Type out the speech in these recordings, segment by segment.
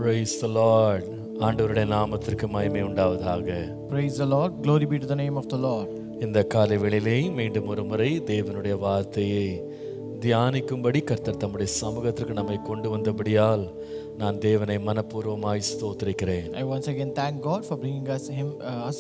Praise the Lord. ஆண்டவருடைய நாமத்திற்கு மகிமை உண்டாவதாக. Praise the Lord. Glory be to the name of the Lord. இந்த காலை வேளையிலே மீண்டும் ஒரு முறை தேவனுடைய வார்த்தையை தியானிக்கும்படி கர்த்தர் தம்முடைய சமூகத்திற்கு நம்மை கொண்டு வந்தபடியால் நான் தேவனை மனப்பூர்வமாய் ஸ்தோத்திரிக்கிறேன். I once again thank God for bringing us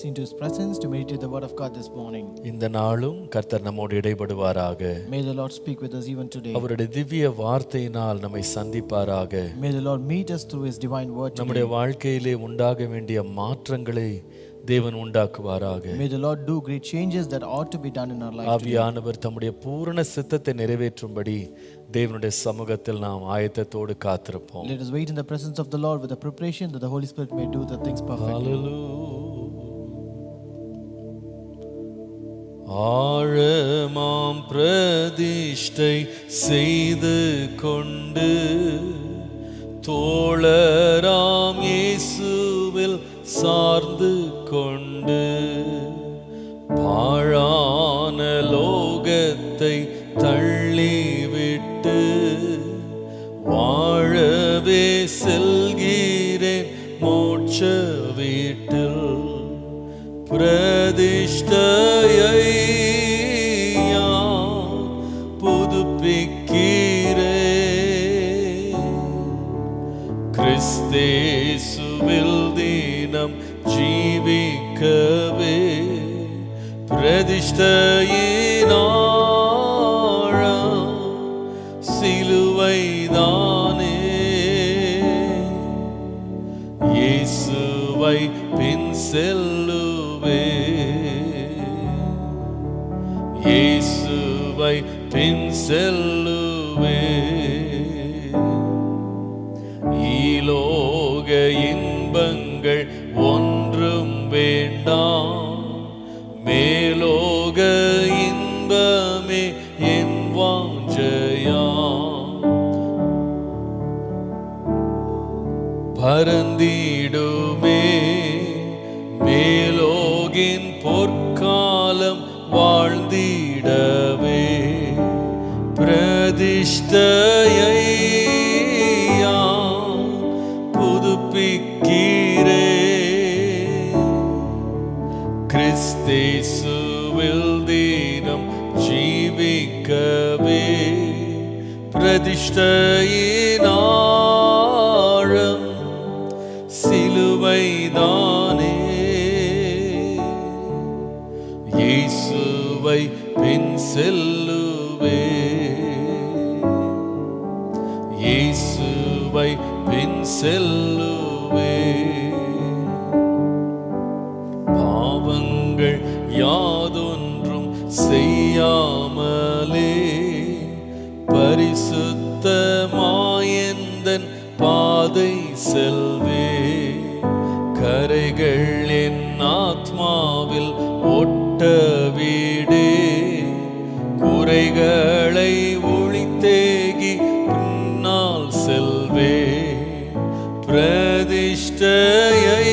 into His presence to meditate the word of God this morning. இந்த நாளும் கர்த்தர் நம்மோடு இடைபடுவாராக. May the Lord speak with us even today. அவருடைய திவ்ய வார்த்தையினால் நம்மை சந்திப்பாராக. May the Lord meet us through His divine word today. நம்முடைய வாழ்க்கையிலே உண்டாக வேண்டிய மாற்றங்களை தேவன் உண்டாக்குவாராக. May the Lord do great changes that ought to be done in our life. ஆவியானவர் தம்முடைய பூரண சித்தத்தை நிறைவேற்றும்படி தேவனுடைய சமூகத்தில் நாம் ஆயத்தத்தோடு காத்திருப்போம். Let us wait in the presence of the Lord with the preparation that the Holy Spirit may do the things perfectly. ஆழமாம் பிரதிஷ்டை செய்து கொண்டு தோழராம் இயேசுவில் சார்ந்து கொண்டு பாழான லோகத்தை தள்ளிவிட்டு வாழவே செல்கிறேன் மோட்ச வீட்டில் பிரதிஷ்டையை கிறிஸ்தேசுவில் தினம் ஜீவிக்கவே பிரதிஷ்டையின் ஆழம் சிலுவைதானே. இயேசுவை பின் செல்லுவே, இயேசுவை பின் செல்லுவே. ஈலோக இன்பங்கள் ஒன்றும் வேண்டாம், மேலோக இன்பமே என் வாஞ்சையாம். பரந்திடுமே மேலோகின் பொற்காலம் வாழ்ந்திடவே பிரதிஷ்டையை கிறிஸ்தேசுவில் தினம் ஜீவிக்கவே பிரதிஷ்டையின் ஆழம் சிலுவைதானே. இயேசுவை பின் செல்லுவே, இயேசுவை பின் செல்லுவே. பாவங்கள் யாதொன்றும் செய்யாமலே பரிசுத்தமாயந்தன் பாதை செல்வே. கரைகள் என் ஆத்மாவில் ஒட்ட வீடே, குறைகளை ஒழித்தேகி பின்னால் செல்வே. பிரதிஷ்டையை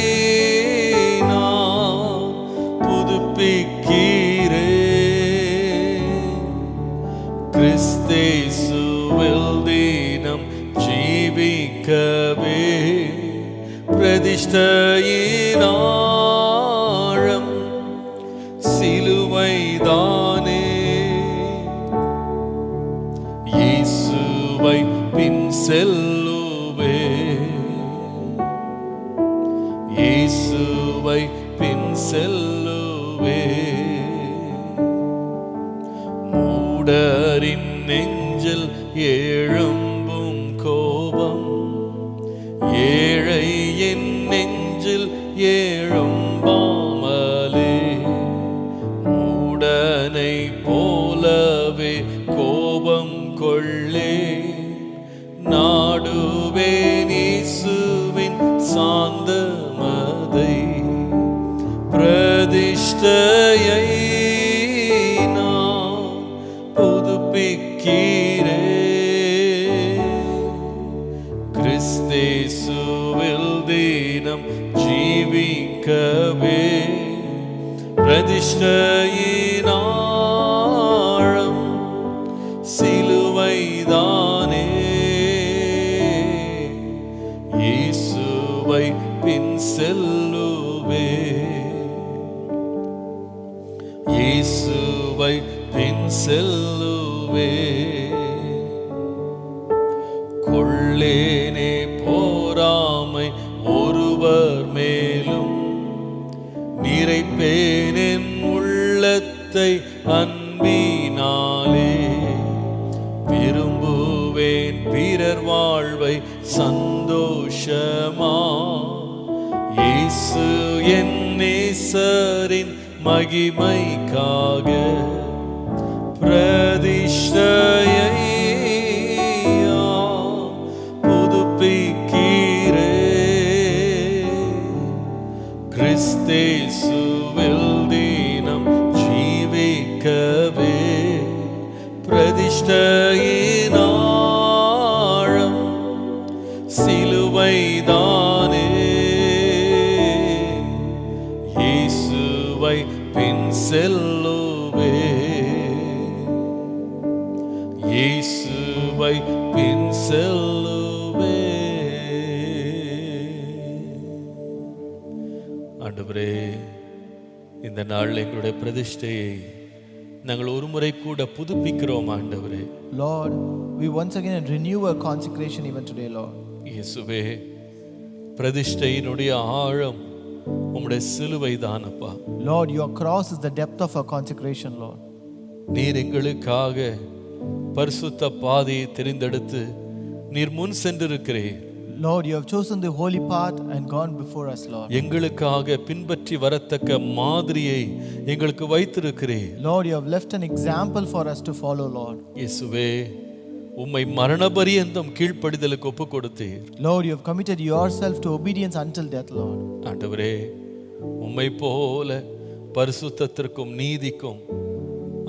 கிறிஸ்தேசுவில் தினம் ஜீவிக்கவே பிரதிஷ்டையின் ஆழம் சிலுவைதானே. இயேசுவை பின் செல்லுவே, இயேசுவை பின் செல்லுவே. மூடரின் நெஞ்சில் எழும்பும் கோபம் ஏழை என் நெஞ்சில் எழும்பாமலே. மூடனை போலவே கோபம் கொள்ளே, நாடுவேன் இயேசுவின் சாந்தமதை. பிரதிஷ்டையை கிறிஸ்தேசுவில் தினம் ஜீவிக்கவே பிரதிஷ்டையின் ஆழம் சிலுவைதானே. இயேசு பின் செல்லுவே, இயேசுவை பின் செல்லுவே. கொள்ளேனே போராமை ஒருவர் மேலும், நிறைப்பேன் என் உள்ளத்தை அன்பினாலே. விரும்புவேன் பிறர் வாழ்வை சந்தோஷமா, இயேசு என் நேசரின் மகிமைக்காக பிரதிஷ்டையை புதுப்பிக்கிறே. கிறிஸ்தேசுவில் தினம் ஜீவிக்கவே, பிரதிஷ்டையின் ஆழம் சிலுவைதானே. இயேசுவை பின் செல்லுவே, இயேசுவை பின் செல்லுவே. ஆண்டவரே, இந்த நாள் எங்களுடைய பிரதிஷ்டையை நாங்கள் ஒரு முறை கூட புதுப்பிக்கிறோம் ஆண்டவரே. Lord, we once again renew our consecration even today, Lord. இயேசுவே, பிரதிஷ்டையினுடைய ஆழம் உம்முடைய சிலுவை தானப்பா. Lord, your cross is the depth of our consecration, Lord. நீர் எங்களுக்காக பரிசுத்த பாதையை தெரிந்தெடுத்து நீர் முன் சென்றிருக்கிறீர். Lord, you have chosen the holy path and gone before us, Lord. எங்களுக்காக பின்பற்றி வரத்தக்க மாதிரியை எங்களுக்கு வைத்திருக்கிறீர். Lord, you have left an example for us to follow, Lord. இயேசுவே, உம்மை மரணபரியந்தம் கீழ்ப்படிதலுக்கு ஒப்பு கொடுத்தீர். Lord, you have committed yourself to obedience until death, Lord. ஆண்டவரே, உம்மை போல பரிசுத்தத்திற்கும் நீதிக்கும்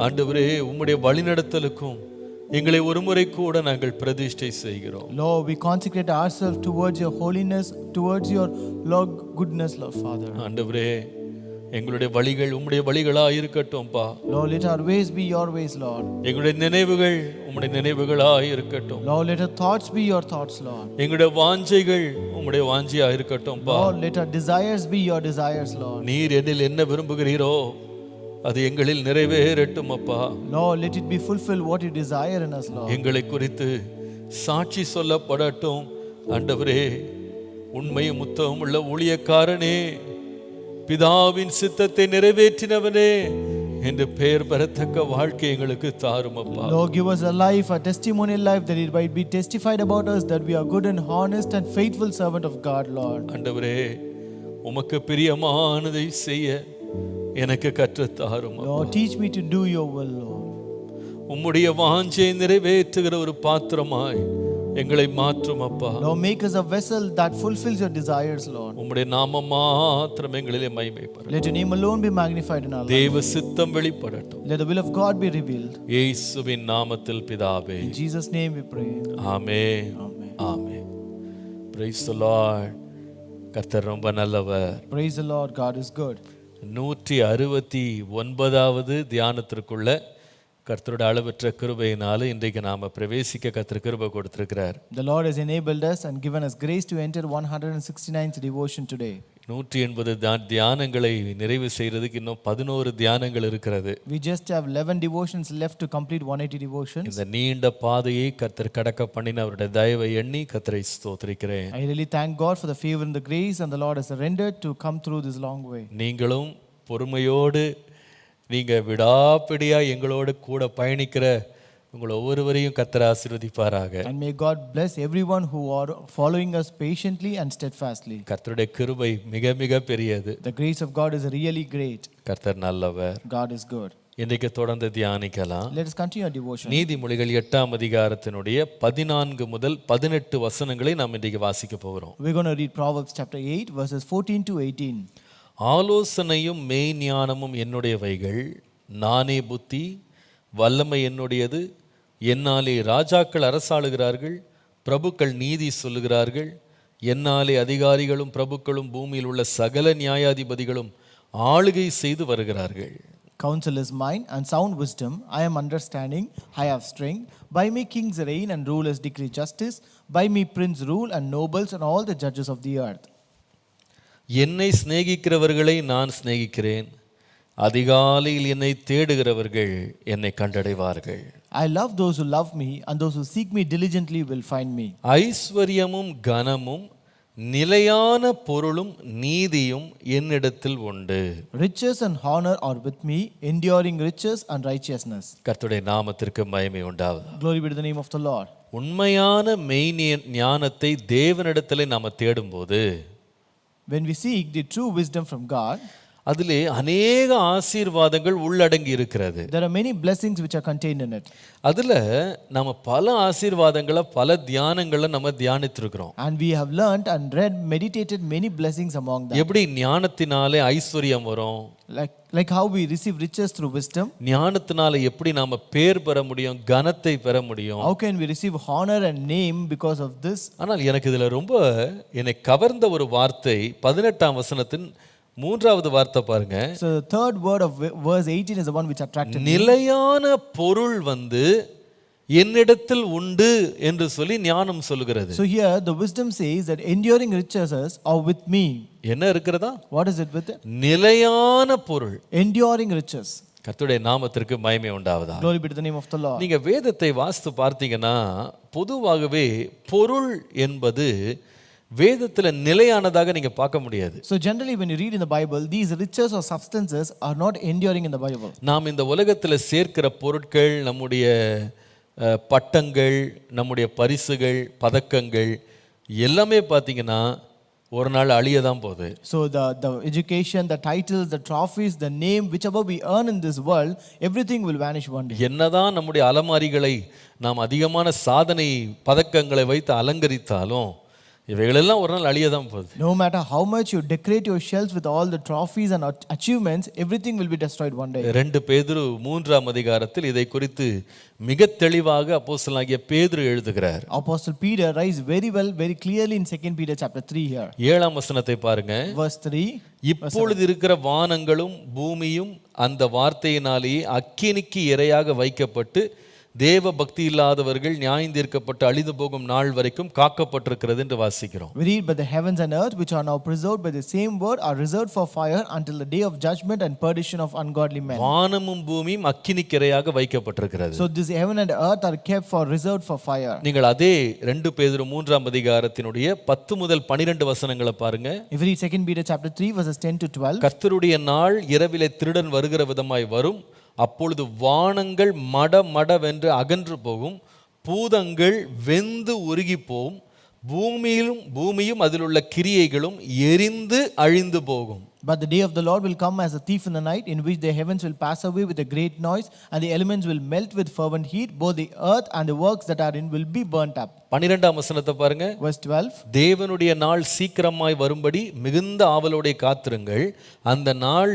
ஆண்டவரே உம்முடைய வழிநடத்தலுக்கும் எங்களை ஒரு முறை கூட நாங்கள் பிரதிஷ்டை செய்கிறோம். Lord, we consecrate ourselves towards your holiness, towards your Lord goodness, Lord Father. ஆண்டவரே, எங்களுடைய வழிகள் உம்முடைய வழிகளாக இருக்கட்டும்பா. Lord, let our ways be your ways, Lord. எங்களுடைய நினைவுகள் உம்முடைய நினைவுகளாக இருக்கட்டும். Lord, let our thoughts be your thoughts, Lord. எங்களுடைய வாஞ்சைகள் உம்முடைய வாஞ்சையாக இருக்கட்டும்பா. Lord, let our desires be your desires, Lord. நீர் என்னில் என்ன விரும்புகிறீரோ அது எங்களில் நிறைவேறட்டும் அப்பா. Lord, let it be fulfilled what you desire in us, Lord. எங்களை குறித்து சாட்சி சொல்லப்படட்டும் ஆண்டவரே. உண்மையும் உத்தமம் உள்ள ஊழியக்காரனே, பிதாவின் சித்தத்தை நிறைவேற்றினவனே என்று பெயர் பெறத்தக்க வாழ்க்கை எங்களுக்கு தாரும் அப்பா. Lord, give us a life, a testimonial life, that it might be testified about us that we are good and honest and faithful servant of God, Lord. ஆண்டவரே, உமக்கு பிரியமானதை செய்ய எனக்கு கற்றுத்தாரும். Lord, teach me to do your will, Lord. உம்முடைய வாஞ்சையை நிறைவேற்றுகிற ஒரு பாத்திரமாய் எங்களை மாற்றும் அப்பா. Lord, make us a vessel that fulfills your desires, Lord. உம்முடைய நாமம் மாத்திரம் எங்களிலே மகிமைப்படட்டும். Let your name alone be magnified in our life. தேவ சித்தம் வெளிப்படட்டும். Let the will of God be revealed. இயேசுவின் நாமத்தில் பிதாவே. In Jesus' name we pray. Amen. Amen. Amen. Praise the Lord. கர்த்தர் ரொம்ப நல்லவர். Praise the Lord, God is good. 169வது தியானத்திற்குள்ள கர்த்தருடைய அளவற்ற கிருபையினால இன்றைக்கு நாம பிரவேசிக்க கர்த்தர் கிருபை கொடுத்திருக்கிறார். The Lord has enabled us and given us grace to enter 169th devotion today. 180 தியானங்களை நிறைவு செய்யறதுக்கு இன்னும் 11 தியானங்கள் இருக்கிறது. We just have 11 devotions left to complete 180 devotions. இந்த நீண்ட பாதையை கர்த்தர் கடக்க பண்ணின அவருடைய தயவை எண்ணி கர்த்தரை ஸ்தோத்திரிக்கிறேன். I really thank God for the favor and the grace and the Lord has surrendered to come through this long way. நீங்களும் பொறுமையோடு நீங்க விடாப்பிடியா எங்களோடு கூட பயணிக்கிற உங்களை ஒவ்வொருவரையும் கர்த்தர் ஆசீர்வதிப்பாராக. And may God bless everyone who are following us patiently and steadfastly. கர்த்தருடைய கிருபை மிக மிக பெரியது. The grace of God is really great. கர்த்தர் நல்லவர். God is good. இன்றைக்கு தொடர்ந்து தியானிக்கலாம். Let us continue our devotion. நீதிமொழிகள் 8ஆம் அதிகாரத்தினுடைய 14 முதல் 18 வசனங்களை நாம் இன்றைக்கு வாசிக்க போகிறோம். We're going to read Proverbs chapter 8 verses 14 to 18. ஆலோசனையும் மெய்ஞானமும் என்னுடையவைகள், நானே புத்தி, வல்லமை என்னுடையது. என்னாலே ராஜாக்கள் அரசாளுகிறார்கள், பிரபுக்கள் நீதி சொல்லுகிறார்கள். என்னாலே அதிகாரிகளும் பிரபுக்களும் பூமியில் உள்ள சகல நியாயாதிபதிகளும் ஆளுகை செய்து வருகிறார்கள். Counsel is mine and sound wisdom. I am understanding. I have strength. By me kings reign and rulers decree justice. By me prince rule and nobles and all the judges of the earth. என்னை சிநேகிக்கிறவர்களை நான் சிநேகிக்கிறேன், அதிகாலையில் என்னை தேடுகிறவர்கள் என்னை கண்டடைவார்கள். I love those who love me, and those who seek me diligently will find me. ஐஸ்வர்யமும் கனமும் நிலையான பொருளும் நீதியும் என்னிடத்தில் உண்டு. Riches and honor are with me, enduring riches and righteousness. கர்த்தருடைய நாமத்திற்கு மகிமை உண்டாவதாக. Glory be to the name of the Lord. உண்மையான மெய் ஞானத்தை தேவனிடத்திலே நாம தேடும்போது, When we seek the true wisdom from God, அதிலே அநேக ஆசீர்வாதங்கள் உள்ளடங்கி இருக்கிறது. there are many blessings which are contained in it. அதுல நம்ம பல ஆசீர்வாதங்களை பல தியானங்களை நம்ம தியானித்திருக்கிறோம். And we have learned and read, meditated many blessings among them. எப்படி ஞானத்தினாலே ஐஸ்வர்யம் வரும், Like how we receive riches through wisdom. ஞானத்தினால எப்படி நாம பேர் பெற முடியும், கனத்தை பெற முடியும். How can we receive honor and name because of this? ஆனால் எனக்கு இதுல ரொம்ப என்னை கவர்ந்த ஒரு வார்த்தை 18ஆம் வசனத்தின் 3வது வார்த்தை பாருங்க. So the third word of verse 18 is the one which attracted me. நிலையான பொருள் என்னிடத்தில் உண்டு என்று சொல்லி ஞானம் சொல்லுகிறது. So here the wisdom says that enduring riches are with me. என்ன இருக்கிறதா? What is it with it? நிலையான பொருள். Enduring riches. கர்த்தருடைய நாமத்திற்கு மகிமை உண்டாவதாக. Glory be to the name of the Lord. நீங்க வேதத்தை வாசித்து பார்த்தீங்கன்னா பொதுவாகவே பொருள் என்பது வேதத்துல நிலையானதாக நீங்க பார்க்க முடியாது. So generally when you read in the Bible, these riches or substances are not enduring in the Bible. நாம் இந்த உலகத்துல சேர்க்கிற பொருட்கள், நம்முடைய பட்டங்கள், நம்முடைய பரிசுகள், பதக்கங்கள் எல்லாமே பார்த்தீங்கன்னா ஒரு நாள் அழிய தான் போகுது. So the education, the titles, the trophies, the name, whichever we earn in this world, everything will vanish one day. என்னதான் நம்முடைய அலமாரிகளை நாம் அதிகமான சாதனை பதக்கங்களை வைத்து அலங்கரித்தாலும் இவைகளெல்லாம் ஒரு நாள் அழிய தான் போகுது. No matter how much you decorate your shelves with all the trophies and achievements, everything will be destroyed one day. 2 பேதுரு 3ஆம் அதிகாரத்தில் இதை குறித்து மிக தெளிவாக அப்போஸ்தலனாகிய பேதுரு எழுதுகிறார். Apostle Peter writes very clearly in 2 Peter chapter 3 here. 7ஆம் வசனத்தை பாருங்க. Verse 3. இப்பொழுது இருக்கிற வானங்களும் பூமியும் அந்த வார்த்தையினாலேயே அக்கினிக்கு இரையாக வைக்கப்பட்டு தேவ பக்தி இல்லாதவர்கள் நியாயந்தீர்க்கப்பட்டு அழிந்து போகும் நாள் வரைக்கும் காக்கப்பட்டிருக்கிறது என்று வாசிக்கிறோம். We read, but the heavens and earth which are now preserved by the same word are reserved for fire until the day of judgment and perdition of ungodly men. வானமும் பூமியும் அக்கினிக்கு இரையாக வைக்கப்பட்டிருக்கிறது. So this heaven and earth are kept for reserved for fire. நீங்கள் அதே 2 பேதுரு 3ஆம் அதிகாரத்தினுடைய 10 முதல் 12 வசனங்களை பாருங்க. If we read 2 Peter chapter 3 verses 10 to 12. கர்த்தருடைய நாள் இரவிலே திருடன் வருகிற விதமாய் வரும், அப்பொழுது வானங்கள் மடமடவென்று அகன்று போகும், பூதங்கள் வெந்து உருகி போகும், பூமியும் அதில் உள்ள கிரியைகளும் எரிந்து அழிந்து போகும். But the day of the Lord will come as a thief in the night, in which the heavens will pass away with a great noise, and the elements will melt with fervent heat. Both the earth and the works that are in will be burnt up. 12ஆம் வசனத்தை பாருங்க. Verse 12. தேவனுடைய நாள் சீக்கிரமாய் வரும்படி மிகுந்த ஆவலோടെ காத்திருங்கள். அந்த நாள்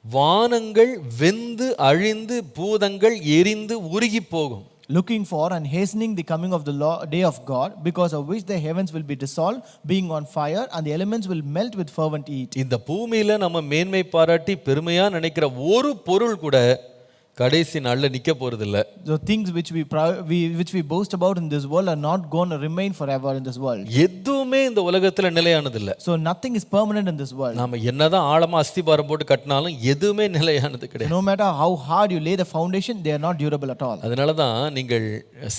வானங்கள் வெந்து அழிந்து பூதங்கள் எரிந்து உருகி போகும். Looking for and hastening the coming of the day of God, because of which the heavens will be dissolved, being on fire, and the elements will melt with fervent heat. இந்த பூமியில நம்ம மேன்மை பாராட்டி பெருமையா நினைக்கிற ஒரு பொருள் கூட கடைசி நாள்ல நிக்க போறது இல்ல. The things which we boast about in this world are not going to remain forever in this world. எதுவுமே இந்த உலகத்துல நிலையானது இல்ல. So nothing is permanent in this world. நாம என்னதான் ஆழமா அஸ்திபாரம் போட்டு கட்டினாலும் எதுவுமே நிலையானது கிடையாது. No matter how hard you lay the foundation, they are not durable at all. அதனால தான் நீங்கள்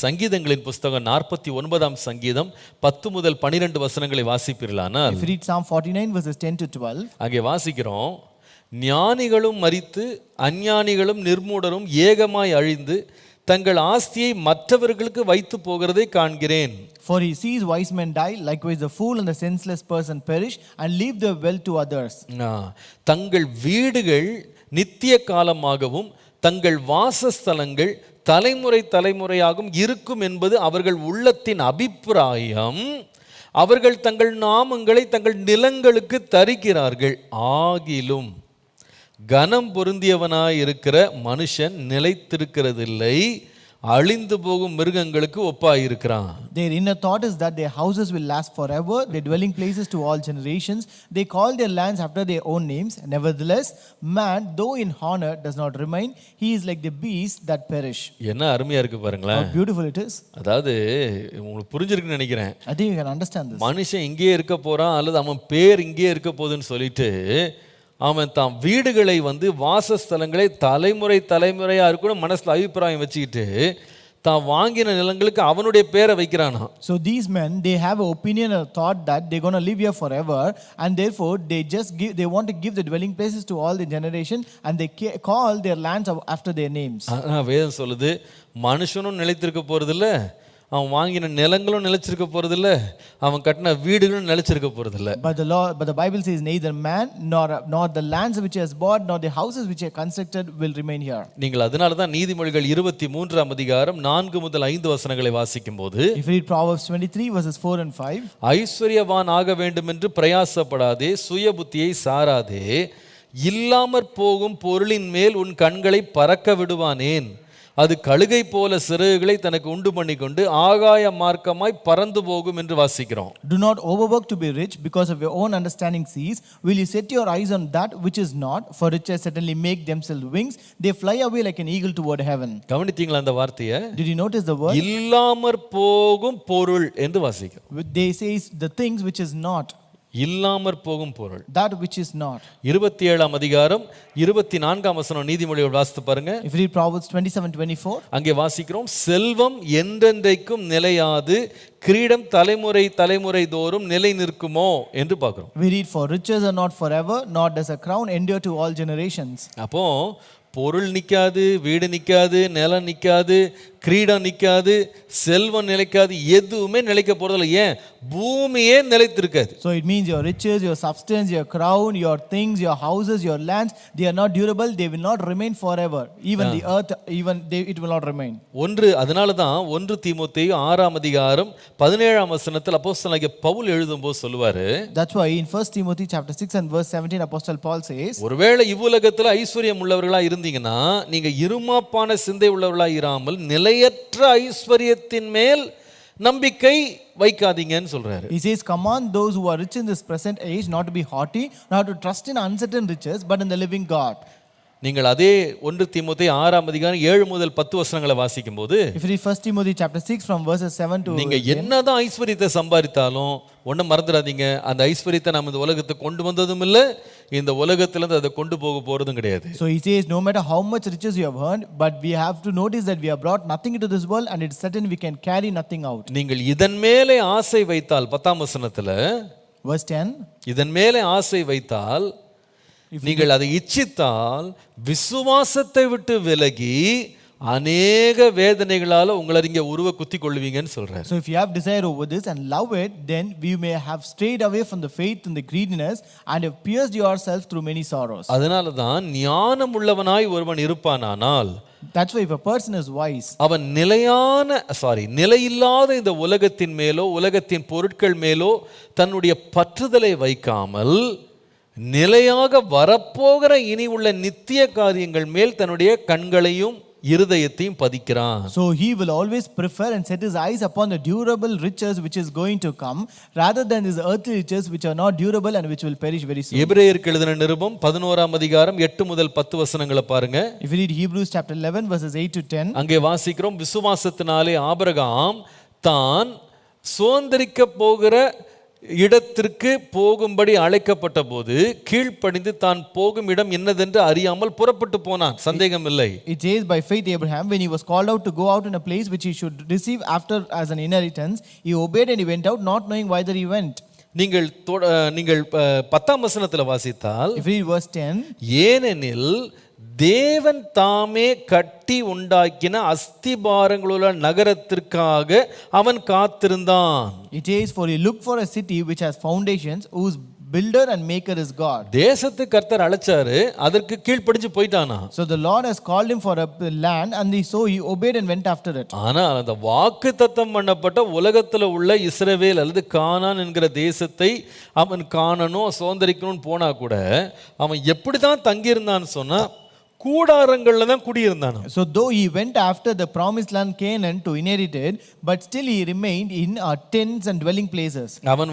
சங்கீதங்களின் புத்தகம் 49ஆம் சங்கீதம் 10 முதல் 12 வசனங்களை வாசிப்பீர்களானால், if you read Psalm 49 verses 10 to 12, அங்கே வாசிக்கிறோம், ஞானிகளும் மரித்து அஞ்ஞானிகளும் நிர்மூடரும் ஏகமாய் அழிந்து தங்கள் ஆஸ்தியை மற்றவர்களுக்கு வைத்து போகிறதை காண்கிறேன். For he sees wise men die, likewise the fool and the senseless person perish and leave their wealth to others. தங்கள் வீடுகள் நித்திய காலமாகவும் தங்கள் வாசஸ்தலங்கள் தலைமுறையாகவும் இருக்கும் என்பது அவர்கள் உள்ளத்தின் அபிப்பிராயம். அவர்கள் தங்கள் நாமங்களை தங்கள் நிலங்களுக்கு தரிக்கிறார்கள். ஆகிலும் கனம் பொருந்தியவனாய் இருக்கிற மனுஷன் நிலைத்திருக்கிறதில்லை. அழிந்து போகும் மிருகங்களுக்கு ஒப்பாயிருக்கிறான். Their inner thought is that their houses will last forever, their dwelling places to all generations. They call their lands after their own names. Nevertheless, man, though in honor, does not remain. He is like the beasts that perish. என்ன அருமையா இருக்கு பாருங்களேன். How beautiful it is. அதாவது உங்களுக்கு புரிஞ்சிருக்குன்னு நினைக்கிறேன். I think you can understand this. மனுஷன் இங்கேயே இருக்க போறான் அல்லது அவன் பேர் இங்கேயே இருக்க போகுதுன்னு சொல்லிட்டு அவன் தான் வீடுகளை வாசஸ்தலங்களை தலைமுறையா இருக்கணும் மனசுல அபிப்பிராயம் வச்சுக்கிட்டு தான் வாங்கின நிலங்களுக்கு அவனுடைய பேரை வைக்கிறானா. So these men, they have an opinion or thought that they're going to live here forever, and therefore they want to give the dwelling places to all the generation, and they call their lands after their names. வேதம் சொல்லுது மனுஷனும் நிலைத்திருக்க போறதில்ல, அவன் வாங்கின நிலங்களும் நிலைச்சிருக்க போறதில்ல, அவன் கட்டின வீடுகளும் நிலைச்சிருக்க போறதில்ல. But the Bible says neither man nor the lands which he has bought nor the houses which he has constructed will remain here. நீங்கள் அதனால தான் நீதிமொழிகள் 23ஆம் அதிகாரம் 4 முதல் 5 வசனங்களை வாசிக்கும்போது, if you read Proverbs 23 verses 4 and 5, ஐஸ்வர்யவான் ஆக வேண்டும் என்று பிரயாசப்படாதே, சுய புத்தியை சாராதே, இல்லாமற் போகும் பொருளின் மேல் உன் கண்களை பறக்க விடுவானேன், அது கழுகை போல சிறகுகளை தனக்கு உண்டு பண்ணி கொண்டு ஆகாய மார்க்கமாய் பறந்து போகும் என்று வாசிக்கிறோம். Do not overwork to be rich, because of your own understanding cease. Will you set your eyes on that which is not? For riches certainly make themselves wings, they fly away like an eagle toward heaven. கவனித்தீங்களா அந்த வார்த்தையை? Did you notice the word? இல்லாமற் போகும் பொருள் என்று வாசிக்கிறோம். They says the things which is not. இல்லாமற் போகும் பொருள், that which is not. 27ஆம் அதிகாரம் 24ஆம் வசனம் நீதிமொழிகள் வாசித்து பாருங்க. If you read Proverbs 27:24, அங்கே வாசிக்கிறோம், செல்வம் என்றென்றைக்கும் நிலையாது, கிரீடம் தலைமுறை தோறும் நிலை நிற்குமோ என்று பார்க்கிறோம். We read, for riches are not forever, nor does a crown endure to all generations. அப்போ பொருள் நிற்காது, வீடு நிற்காது, நிலம் நிற்காது, கிரீடம் நிற்காது, செல்வம் நிலைக்காது, எதுவுமே நிலைக்க போறதில்லை. ஏன்? பூமியே நிலைத்திருக்காது. So it means your riches, your substance, your crown, your things, your houses, your lands, they are not durable, they will not remain forever. Even the earth, it will not remain. அதனால தான் 1 தீமோத்தேயு 6ஆம் அதிகாரம் 17ஆம் வசனத்தில் அப்போஸ்தலனாகிய பவுல் எழுதும்போது சொல்லுவாரு. That's why in 1 Timothy chapter 6 and verse 17 Apostle Paul says, ஒருவேளை இவ்வுலகத்தில் ஐஸ்வர்யம் உள்ளவர்களா இருந்தீங்கன்னா நீங்க இருமாப்பான சிந்தை உள்ளவர்களா இராமல் நிலையற்ற ஐஸ்வர்யத்தின் மேல் நம்பிக்கை வைக்காதீங்கன்னு சொல்றாரு. He says, command those who are rich in this present age not to be haughty, not to trust in uncertain riches, but in the living God. நீங்கள் அதே 1 தீமோத்தேயு 6ஆம் அதிகாரம் 7 முதல் 10 வசனங்களை வாசிக்கும்போது, if you read 1 Timothy chapter 6 from verses 7 to நீங்க என்னதான் ஐஸ்வரியத்தை சம்பாதித்தாலும் ஒன்றும் மறந்துடாதீங்க, அந்த ஐஸ்வரியத்தை நாம் இந்த உலகத்தை கொண்டு வந்ததும் இல்லை, இந்த உலகத்திலிருந்து அதை கொண்டு போக போறதும் கிடையாது. So he says, no matter how much riches you have earned, but we have to notice that we have brought nothing into this world, and it's certain we can carry nothing out. நீங்கள் இதன் மேலே ஆசை வைத்தால், 10ஆம் வசனத்துல verse 10, இதன் மேலே ஆசை வைத்தால், நீங்கள் அதை இச்சித்தால் விசுவாசத்தை விட்டு விலகி அநேக வேதனைகளால உங்களை இங்க உருவ குத்தி கொள்வீங்கன்னு சொல்றாரு. So if you have desire over this and love it, then we may have strayed away from the faith and the greediness and have pierced yourself through many sorrows. அதனால தான் ஞானம் உள்ளவனாய் ஒருவன் இருப்பானானால், that's why if a person is wise, அவன் நிலையில்லாத இந்த உலகத்தின் மேலோ உலகத்தின் பொருட்கள் மேலோ தன்னுடைய பற்றுதலை வைக்காமல் நிலையாக வரப்போகிற இனி உள்ள நித்திய காரியங்கள் மேல் தன்னுடைய கண்களையும் இருதயத்தையும் பதிக்கிறான். So he will always prefer and set his eyes upon the durable riches which is going to come, rather than his earthly riches which are not durable and which will perish very soon. எபிரேயருக்கு எழுதின நிருபம் 11ஆம் அதிகாரம் 8 முதல் 10 வசனங்களை பாருங்க. If you read Hebrews chapter 11 verses 8 to 10, அங்கே வாசிக்கிறோம், விசுவாசத்தினாலே ஆபிரகாம் தான் சுதந்தரிக்க போகிற இடத்திற்கு போகும்படி அழைக்கப்பட்ட போது கீழ்ப்படிந்து தான் போகும் இடம் என்னதென்று அறியாமல் புறப்பட்டு போனான். சந்தேகம் இல்லை. It says, by faith Abraham, when he was called out to go out in a place which he should receive after as an inheritance, he obeyed and he went out, not knowing whither he went. நீங்கள் 10ஆம் வசனத்தில் வாசித்தால், if you read verse 10, ஏனெனில் தேவன் தாமே கட்டி உண்டாக்கின அஸ்திபாரங்களுள்ள நகரத்திற்காக அவன் காத்திருந்தான். It is, for he looked for a city which has foundations, whose builder and maker is God. தேசத்து கர்த்தர் அழைச்சாரு, அதற்கு கீழ்ப்படிஞ்சு போயிட்டானா. So the Lord has called him for a land, and so he obeyed and went after it. ஆனால் அந்த வாக்குத்தத்தம் பண்ணப்பட்ட உலகத்துல உள்ள இஸ்ரவேல் அல்லது கானான் என்கிற தேசத்தை அவன் காணணும் சுதந்தரிக்கணும்னு போனா கூட அவன் எப்படிதான் தங்கியிருந்தான்னு சொன்னா, கூடாரங்கள்ல தான் குடியிருந்தானோ. So though he went after the promised land Canaan to inherit it, but still he remained in tents and dwelling places. அவன்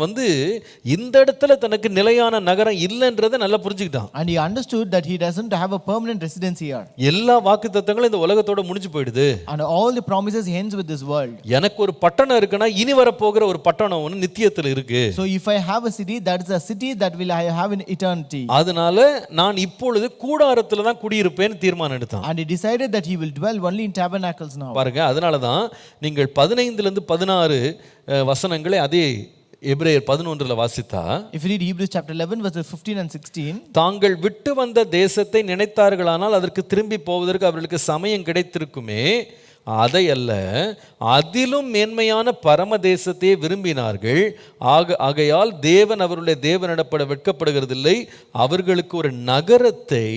இந்த இடத்துல தனக்கு நிலையான நகரம் இல்லைன்றதை நல்லா புரிஞ்சுக்கிட்டான். And he understood that he doesn't have a permanent residence here. எல்லா வாக்குத்தத்தங்களும் இந்த உலகத்தோட முடிஞ்சு போயிடுது. And all the promises ends with this world. எனக்கு ஒரு பட்டணம் இருக்குன்னா இனி வரப்போகிற ஒரு பட்டணம் ஒன்று நித்தியத்தில் இருக்கு. So if I have a city, that is a city that will I have in eternity. அதனால நான் இப்பொழுது கூடாரத்துல தான் குடியிருப்பேன் தீர்மானம் எடுத்தான். And he decided that he will dwell only in tabernacles now. பாருங்க, அதனால தான் நீங்கள் 15 இருந்து 16 வசனங்களை அதே எபிரேயர் 11ல வாசித்தா, If you read Hebrews chapter 11 verses 15 and 16, தாங்கள் விட்டு வந்த தேசத்தை நினைத்தார்களானால் அதற்கு திரும்பி போவதற்கு அவர்களுக்கு சமயம் கிடைத்திருக்குமே, அதை அல்ல, அதிலும் மேன்மையான பரமதேசத்தையே விரும்பினார்கள். ஆகையால் தேவன் அவருடைய தேவனிடப்பட வெட்கப்படுகிறதில்லை, அவர்களுக்கு ஒரு நகரத்தை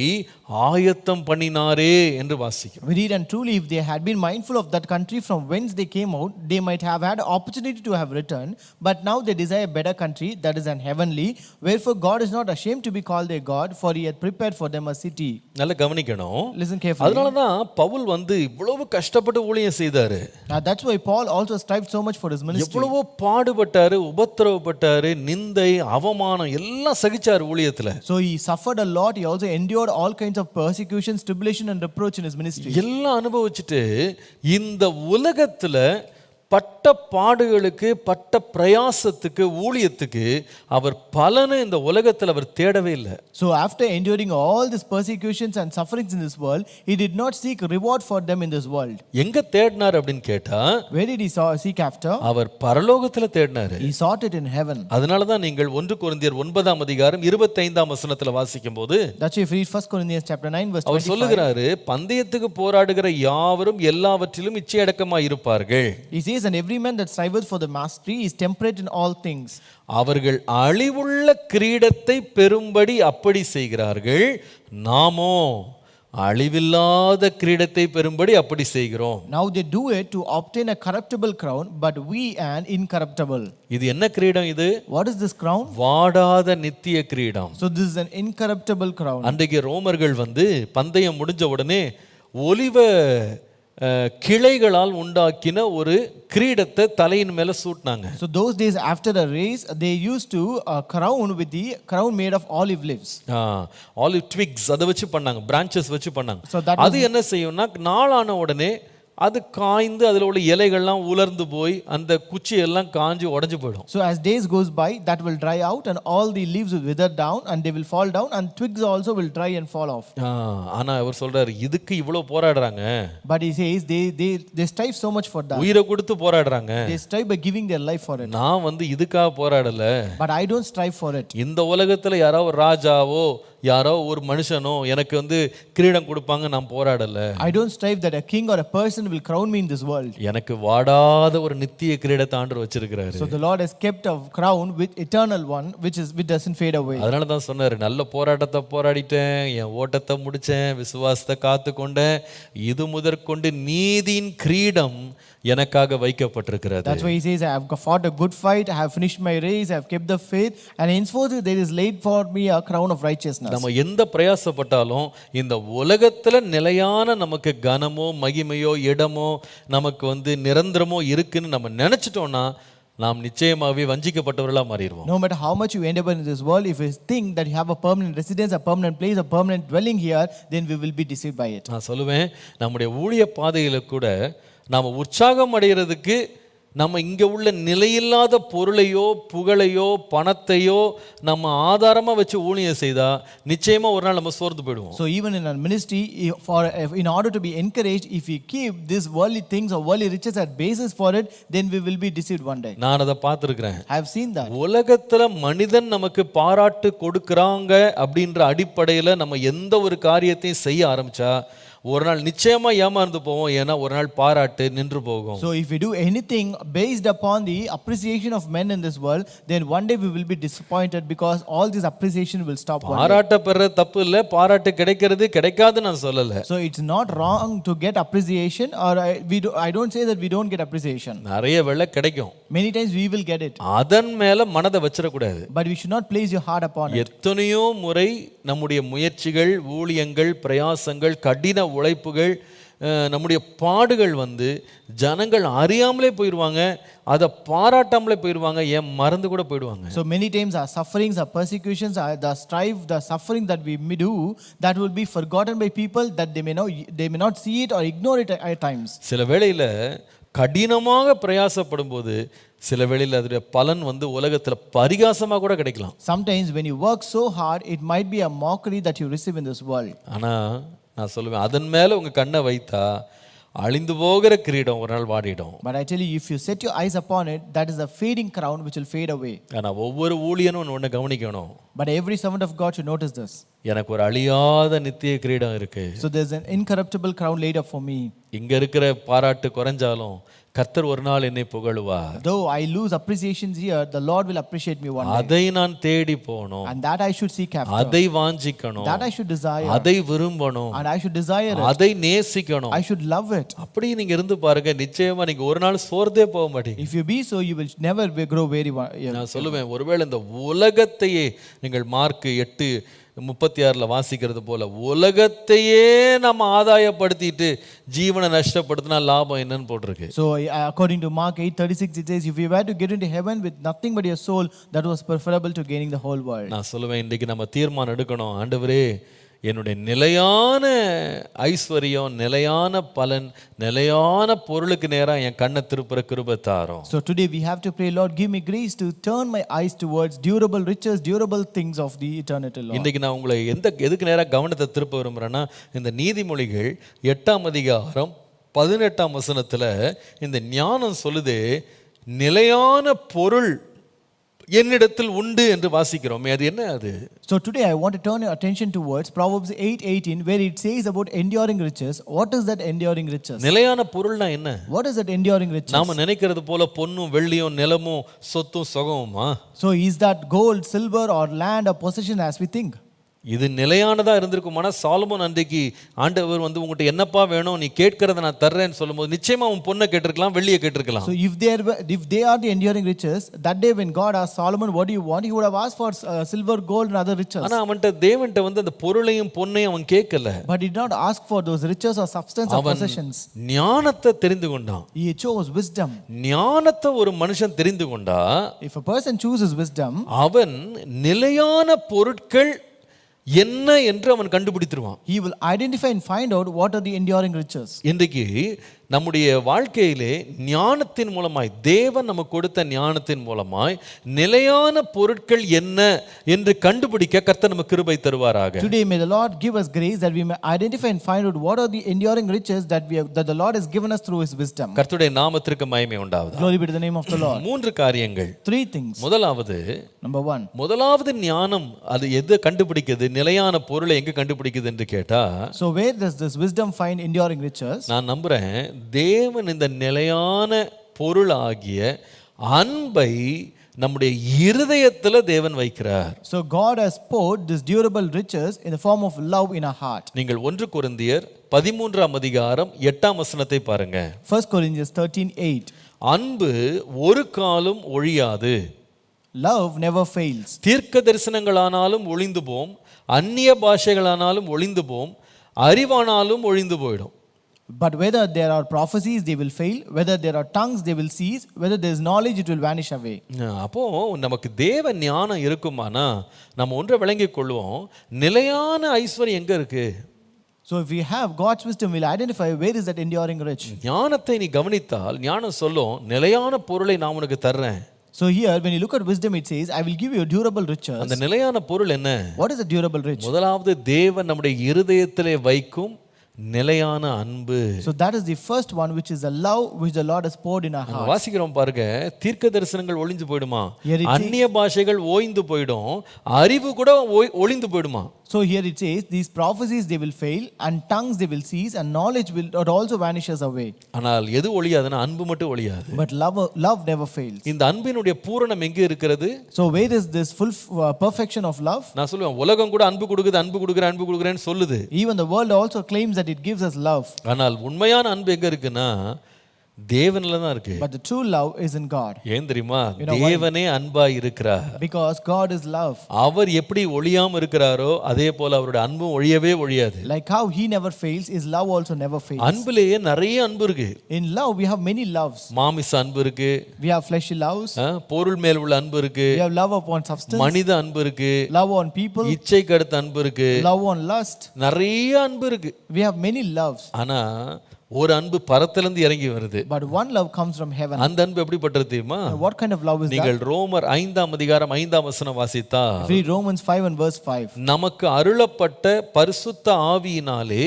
ஆயத்தம் பண்ணினாரே என்று வாசிக்கிறோம். we read, and truly if they had been mindful of that country from whence they came out, they might have had opportunity to have returned, but now they desire a better country, that is an heavenly, wherefore God is not ashamed to be called their God, for he hath prepared for them a city. நல்லா கவனிக்கணும். Listen carefully. அதனால தான் பவுல் இவ்வளவு கஷ்டப்பட்டு ஊழியம் செய்தாரு. That's why Paul also strived so much for his ministry. எவ்வளவோ பாடுபட்டாரு, உபத்திரவப்பட்டாரு, நிந்தை, அவமானம் எல்லாம் சகிச்சாரு ஊழியத்துல. So he suffered a lot. He also endured all kinds of persecution, tribulation and reproach in his ministry. எல்லாம் அனுபவிச்சுட்டு இந்த உலகத்துல பட்ட பாடுகளுக்கு, பட்ட பிரயாசத்துக்கு, ஊழியத்துக்கு அவர் பலனை இந்த உலகத்தில் அவர் தேடவே இல்லை. So after enduring all these persecutions and sufferings in this world, he did not seek reward for them in this world. எங்க தேடினார் அப்படின்னு கேட்டா, Where did he seek after? அவர் பரலோகத்துல தேடினாரு. He sought it in heaven. அதனால தான் நீங்கள் 1 கொரிந்தியர் 9ஆம் அதிகாரம் 25ஆம் வசனத்துல வாசிக்கும்போது, That's why if you read 1 Corinthians chapter 9 verse அவர் 25. சொல்லுகிறாரு, பந்தயத்துக்கு போராடுகிற யாவரும் எல்லாவற்றிலும் இச்சையடக்கமாய் இருப்பார்கள். He says, and every man that striveth for the mastery is temperate in all things. அவர்கள் அழிவுள்ள கிரீடத்தை பெறும்படி அப்படி செய்கிறார்கள், நாமோ அழிவில்லாத கிரீடத்தை பெறும்படி அப்படி செய்கிறோம். Now they do it to obtain a corruptible crown, but we an incorruptible. இது என்ன கிரீடம் இது? What is this crown? வாடாத நித்திய கிரீடம். So this is an incorruptible crown. அன்றைக்கு ரோமர்கள் பந்தயம் முடிஞ்ச உடனே ஒலிவ கிளைகளால் உண்டாக்கின ஒரு கிரீடத்தை தலையின் மேல சூட்டினாங்க. So those days after the race, they used to crown with the crown made of olive leaves. Olive twigs அதை வச்சு பண்ணாங்க, branches வச்சு பண்ணாங்க. So அது என்ன செய்யும்னா, நாளான உடனே அது காய்ந்து அதில் உள்ள இலைகள்லாம் உலர்ந்து போய் அந்த குச்சி எல்லாம் காஞ்சி உடைஞ்சு போயிடும். So as days goes by, that will dry out and all the leaves will wither down and they will fall down and twigs also will dry and fall off. ஆனா அவர் சொல்றாரு, இதுக்கு இவ்வளவு போராடுறாங்க. But he says they strive so much for that. உயிரை கொடுத்து போராடுறாங்க. They strive by giving their life for it. நான் இதுக்காக போராடல. But I don't strive for it. இந்த உலகத்துல யாரோ ராஜாவோ யாரோ ஒரு மனுஷனோ எனக்கு கிரீடம் கொடுப்பாங்க, நான் போராடல. I don't strive that a king or a person will crown me in this world. எனக்கு வாடாத ஒரு நித்திய கிரீடத்தை ஆண்டவர் வச்சிருக்காரு. So the Lord has kept a crown with eternal one which doesn't fade away. அதனால தான் சொன்னாரு, நல்ல போராட்டத்தை போராடிட்டேன், என் ஓட்டத்தை முடிச்சேன், விசுவாசத்தை காத்துக்கொண்டேன், இது முதற்கொண்டு நீதியின் கிரீடம் எனக்காக வைக்கப்பட்டிருக்கிறது. That's why he says, I have fought a good fight, I have finished my race, I have kept the faith, and henceforth there is laid for me a crown of righteousness. நம்ம எந்த பிரயாசப்பட்டாலும் இந்த உலகத்துல நிலையான நமக்கு கனமோ மகிமையோ இடமோ நமக்கு நிரந்தரமோ இருக்குன்னு நம்ம நினைச்சிட்டோம்னா நாம் நிச்சயமாகவே வஞ்சிக்கப்பட்டவர்களா மாறிடுவோம். No matter how much you endeavor in this world, if you think that you have a permanent residence, a permanent place, a permanent dwelling here, then we will be deceived by it. நான் சொல்லுவேன், நம்முடைய ஊழிய பாதையில கூட நாம உற்சாகம் அடைகிறதுக்கு நம்ம இங்க உள்ள நிலையில்லாத பொருளையோ புகழையோ பணத்தையோ நம்ம ஆதாரமா வச்சு ஊழியம் செய்தா நிச்சயமா ஒரு நாள் நம்ம சோர்ந்து போயிடுவோம். So even in our ministry, in order to be encouraged, if we keep these worldly things or worldly riches as basis for it, then we will be deceived one day. நான் அதை பார்த்திருக்கிறேன். I have seen that. உலகத்துல மனிதன் நமக்கு பாராட்டு கொடுக்கறாங்க அப்படின்ற அடிப்படையில நம்ம எந்த ஒரு காரியத்தையும் செய்ய ஆரம்பிச்சா ஒரு நாள் நிச்சயமா ஏமாந்து போவோம். ஏன்னா ஒரு நாள் பாராட்டு நின்று போகும். So if we do anything based upon the appreciation of men in this world, then one day we will be disappointed because all this appreciation will stop one day. பாராட்ட பெறது தப்பு இல்ல, பாராட்டு கிடைக்கிறது கிடைக்காது நான் சொல்லல. So it's not wrong to get appreciation, or I don't say that we don't get appreciation. நிறைய வேளை கிடைக்கும். Many times we will get it. அதன் மேல மனதை வச்சிட கூடாது. But we should not place your heart upon it. எத்தனையோ முறை நம்முடைய முயற்சிகள், ஊழியங்கள், பிரயாசங்கள், கடின உழைப்புகள், நம்முடைய பாடுகள் வந்து ஜனங்கள் அறியாமலே போயிடுவாங்க, அதை பாராட்டாமலே போயிடுவாங்க, ஏன் மறந்து கூட போயிடுவாங்க. So many times our sufferings, our persecutions, the strife, the suffering that we may do, that will be forgotten by people, that they may not see it or ignore it at times. சில வேளையில கடினமாக பிரயாசப்படும் போது சில வேளையில் அதோடைய பலன் வந்து உலகத்தில் பரிகாசமாக கூட கிடைக்கலாம். Sometimes when you work so hard, it might be a mockery that you receive in this world. ஆனால் நான் சொல்லுவேன், அதன் மேலே உங்கள் கண்ணை வைத்தா அழிந்து போகிற கிரீடம் ஒரு நாள் வாடிடும். But I tell you, if you set your eyes upon it, that is a fading crown which will fade away. ஆனால் ஒவ்வொரு ஊழியனும் ஒன்று கவனிக்கணும். But every servant of God should notice this. எனக்கு ஒரு அழியாத நித்திய கிரீடம் இருக்கு. So there's an incorruptible crown laid up for me. இங்க இருக்கிற பாராட்டு குறைஞ்சாலும் கர்த்தர் ஒரு நாள் என்னை புகழுவார். Though I lose appreciations here, the Lord will appreciate me one day. அதை நான் தேடி போகணும். And that I should seek after. அதை வாஞ்சிக்கணும். That I should desire. அதை விரும்பணும். And I should desire it. அதை நேசிக்கணும். I should love it. அப்படி நீங்க இருந்து பாருங்க, நிச்சயமா நீங்க ஒரு நாள் சோர்ந்தே போக மாட்டீங்க. If you be so, you will never grow weary. நான் சொல்லுவேன், ஒருவேளை இந்த உலகத்தையே நீங்கள் மார்க் 8:36 வாசிக்கிறது போல உலகத்தையே நம்ம ஆதாயப்படுத்திட்டு ஜீவனை நஷ்டப்படுத்தினா லாபம் என்னன்னு போட்டிருக்கு. So according to Mark 8:36, it says, if you were to get into heaven with nothing but your soul, that was preferable to gaining the whole world. நான் சொல்லுவேன், இன்றைக்கு நம்ம தீர்மானம் எடுக்கணும். ஆண்டவரே, என்னுடைய நிலையான ஐஸ்வர்யம், நிலையான பலன், நிலையான பொருளுக்கு நேராக என் கண்ணை திருப்புற கிருபை தாரும். So today we have to pray, Lord, give me grace to turn my eyes towards durable riches, durable things of the eternity, Lord. இன்றைக்கு நான் உங்களை எதுக்கு நேராக கவனத்தை திருப்ப விரும்புகிறேன்னா, இந்த நீதிமொழிகள் 8ஆம் அதிகாரம் 18ஆம் வசனத்தில் இந்த ஞானம் சொல்லுது, நிலையான பொருள் என்னிடத்தில் உண்டு என்று வாசிக்கிறோமே, அது என்ன அது? So today I want to turn your attention towards Proverbs 8:18, where it says about enduring riches. What is that enduring riches? நிலையான பொருள்னா என்ன? What is that enduring riches? நாம நினைக்கிறது போல பொன்னும் வெள்ளியும் நிலமும் சொத்தும் சுகமுமா? So is that gold, silver or land or possession as we think? இது நிலையானதா இருந்திருக்குமானா சாலமோன் அன்றைக்கு ஆண்டவர் வந்து உங்ககிட்ட என்னப்பா வேணும் நீ கேட்கறத நான் தர்றேன்னு சொல்லும்போது நிச்சயமா அவன் பொண்ணை கேட்டிருக்கலாம், வெள்ளியை கேட்டிருக்கலாம். So if they are the enduring riches, that day when God asked Solomon, what do you want, he would have asked for silver, gold and other riches. ஆனா அவன்கிட்ட தேவன்கிட்ட வந்து அந்த பொருளையும் பொன்னையும் அவன் கேட்கல. But he did not ask for those riches or substance or possessions. ஞானத்தை தெரிந்து கொண்டான். He chose wisdom. ஞானத்தை ஒரு மனுஷன் தெரிந்து கொண்டா, if a person chooses wisdom, அவன் நிலையான பொருட்கள் என்ன என்று அவன் கண்டுபிடித்துருவான். he will identify and find out what are the enduring riches. இன்றைக்கு நம்முடைய வாழ்க்கையிலே ஞானத்தின் மூலமாய், தேவன் நமக்கு கொடுத்த ஞானத்தின் மூலமாய் நிலையான பொருட்கள் என்ன என்று கண்டுபிடிக்க கர்த்தர் நமக்கு கிருபை தருவாராக. Today may the Lord give us grace that we may identify and find out what are the enduring riches that the Lord has given us through his wisdom. கர்த்தருடைய நாமத்திற்கு மகிமை உண்டாவதாக. Glory be to the name of the Lord. 3 காரியங்கள். 3 things. முதலாவது ஞானம் அது எதை கண்டுபிடிக்குது, நிலையான பொருளை எங்க கண்டுபிடிக்குது என்று கேட்டா, so where does this wisdom find enduring riches? நான் நம்புறேன் தேவன் இந்த நிலையான பொருள் ஆகிய அன்பை நம்முடைய இருதயத்துல தேவன் வைக்கிறார். So God has poured this durable riches in the form of love in our heart. நீங்கள் 1 கொரிந்தியர் 13ஆம் அதிகாரம் 8ஆம் வசனத்தை பாருங்க. 1 Corinthians 13:8. அன்பு ஒரு காலும் ஒழியாது. Love never fails. தீர்க்க தரிசனங்களானாலும் ஒளிந்து போம், அந்நிய பாஷைகளானாலும் ஒளிந்து போம், அறிவானாலும் ஒழிந்து போயிடும். But whether there are prophecies, they will fail. Whether there are tongues, they will cease. Whether there is knowledge, it will vanish away. அப்போ நமக்கு தேவ ஞானம் இருக்குமானா நம்ம ஒன்றை விளங்கிக் கொள்வோம், நிலையான ஐஸ்வர்யம் எங்க இருக்கு? So if we have God's wisdom, we'll identify where is that enduring rich. ஞானத்தை நீ கவனித்தால் ஞானம் சொல்லும், நிலையான பொருளை நான் உனக்கு தர்றேன். So here when you look at wisdom, it says, I will give you durable riches. அந்த நிலையான பொருள் என்ன? What is a durable rich? முதலாவது தேவன் நம்முடைய இருதயத்திலே வைக்கும் நிலையான அன்பு. So that is the first one, which is the love which the Lord has poured in our hearts. வாசிக்கிறோம் பாருங்க, தீர்க்க தரிசனங்கள் ஒளிந்து போய்டுமா, அந்நிய பாஷைகள் ஓய்ந்து போய்டும், அறிவு கூட ஒளிந்து போய்டுமா. So here it says, these prophecies they will fail, and tongues they will cease, and knowledge will it also vanishes away. ஆனால் எது ஒழியாதுன்னா அன்பு மட்டும் ஒழியாது. But love never fails. இந்த அன்பினுடைய பூரணம் எங்கே இருக்கிறது? So where is this full perfection of love? நான் சொல்லுவேன், உலகம் கூட அன்பு கொடுக்குது, அன்பு கொடுக்குறேன்னு சொல்லுது. Even the world also claims that it gives us love. ஆனால் உண்மையான அன்பு எங்க இருக்குன்னா தேவன்ல தான் இருக்கு. But the true love is in God. ஏன் தெரியுமா? தேவனே அன்பாய் இருக்கிறார். Because God is love. அவர் எப்படி ஒழியாம இருக்கிறாரோ அதே போல அவருடைய அன்பும் ஒழியவே ஒழியாது. Like how he never fails, his love also never fails. அன்பிலேயே நிறைய அன்பு இருக்கு. In love we have many loves. மாமிச அன்பு இருக்கு. We have fleshly loves. பொருள் மேல் உள்ள அன்பு இருக்கு. We have love upon substance. மனித அன்பு இருக்கு. Love on people. இச்சைக்கு அடுத்த அன்பு இருக்கு. Love on lust. நிறைய அன்பு இருக்கு. We have many loves. ஆனா ஒரு அன்பு பரத்திலிருந்து இறங்கி வருது. But one love comes from heaven. அந்த அன்பு எப்படிப்பட்டது தெரியுமா? What kind of love is that? நீங்கள் ரோமர் 5ஆம் அதிகாரம் 5ஆம் வசனம் வாசித்தா, Read Romans 5 and verse 5. நமக்கு அருளப்பட்ட பரிசுத்த ஆவியினாலே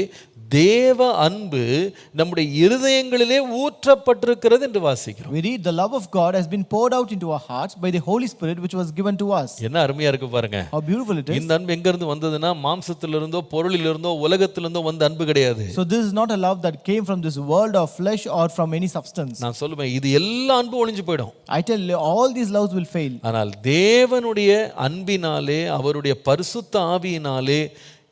தேவ அன்பு நம்முடைய இருதயங்களிலே ஊற்றப்பட்டிருக்கிறது என்று வாசிக்கிறோம். We read the love of God has been poured out into our hearts by the Holy Spirit which was given to us. என்ன அருமையா இருக்கு பாருங்க. How beautiful it is. இந்த அன்பு எங்க இருந்து வந்ததுன்னா மாம்சத்திலிருந்தோ பொருளிலிருந்தோ உலகத்திலிருந்தோ வந்த அன்பு கிடையாது. So this is not a love that came from this world of flesh or from any substance. நான் சொல்லுவேன், இது எல்லா அன்பு ஒளிஞ்சு போய்டும். I tell you, all these loves will fail. ஆனால் தேவனுடைய அன்பினாலே அவருடைய பரிசுத்த ஆவியினாலே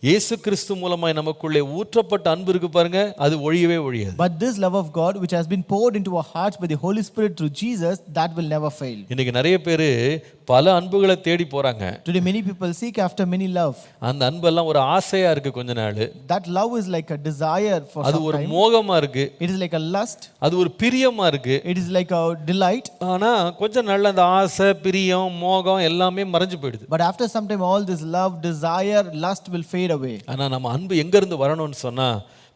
இயேசு கிறிஸ்து மூலமாய் நமக்குள்ளே ஊற்றப்பட்ட அன்பு இருக்கு பாருங்க, அது ஒழியவே ஒழியாது. But this love of God which has been poured into our hearts by the Holy Spirit through Jesus, that will never fail. இன்னைக்கு நிறைய பேர் பல அன்புகளை தேடி போறாங்க. Today many people seek after many love. அந்த அன்பெல்லாம் ஒரு ஆசையா இருக்கு கொஞ்ச நாள். That love is like a desire for some time. அது ஒரு மோகமா இருக்கு. It is like a lust. அது ஒரு பிரியமா இருக்கு. It is like a delight. ஆனா கொஞ்ச நாள்ல அந்த ஆசை, பிரியம், மோகம் எல்லாமே மறைஞ்சு போயிடுது. But after some time all this love, desire, lust will fade away. ஆனா நம்ம அன்பு எங்க இருந்து வரணும்னு சொன்னா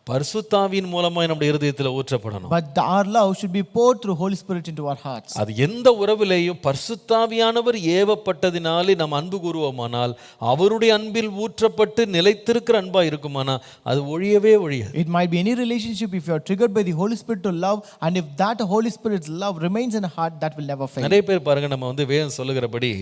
பரிசுத்தாவியின் மூலமா நம்முடைய இருதயத்துல ஊற்றப்படணும். But our love should be poured through Holy Spirit into our hearts. அது எந்த உறவிலேயும் பரிசுத்தாவியானவர் ஏவப்பட்டதினாலே நாம் அன்பு கூறுவோமானால் அவருடைய அன்பில் ஊற்றப்பட்டு நிலைத்திருக்கிற அன்பா இருக்குமானா அது ஒழியவே ஒழியாது. It might be any relationship, if you are triggered by the Holy Spirit to love, and if that Holy Spirit's love remains in a heart, that will never fail. நிறைய பேர் பாருங்க, நம்ம வேதம் சொல்லுகிறபடி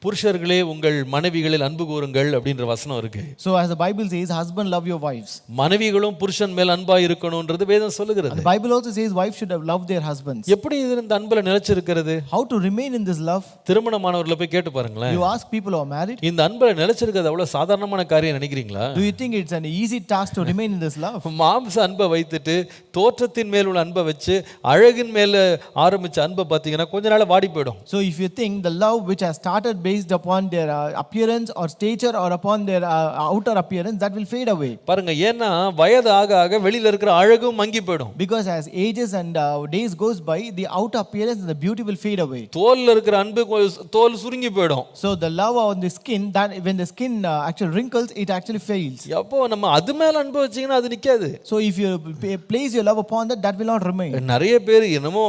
புருஷர்களே உங்கள் மனைவிகளில் அன்பு கூறுங்கள் அப்படின்ற வசனம் இருக்கு. So as the Bible says, husband love your wives. மனைவிகளும் புருஷன் மேல் அன்பா இருக்கணும்ன்றது வேதம் சொல்லுகிறது. The Bible also says wives should have loved their husbands. எப்படி இந்த அன்புல நிலைச்சிருக்கிறது? How to remain in this love? திருமணமானவர்களை போய் கேட்டு பாருங்களேன். You ask people who are married. இந்த அன்புல நிலைச்சிருக்கிறது அவ்வளவு சாதாரணமான காரியம் நினைக்கிறீங்களா? Do you think it's an easy task to remain in this love? மாம்ச அன்பை வைத்துட்டு தோற்றத்தின் மேல் உள்ள அன்பை வச்சு அழகின் மேல ஆரம்பிச்ச அன்பை பார்த்தீங்கன்னா கொஞ்ச நாள் வாடி போயிடும். So if you think the love which has started based upon their appearance or stature or upon their outer appearance, that will fade away. பாருங்க, ஏன்னா வயது ஆக ஆக வெளியில இருக்கிற அழகும் மங்கி போயிடும். Because as ages and days goes by, the outer appearance and the beauty will fade away. தோல்ல இருக்கிற அன்பு தோல் சுருங்கி போயிடும். So the love on the skin, that when the skin actually wrinkles, it actually fails. அப்போ நம்ம அது மேல அன்பு வச்சீங்கன்னா அது நிக்காது. So if you place your love upon that, that will not remain. நிறைய பேர் என்னமோ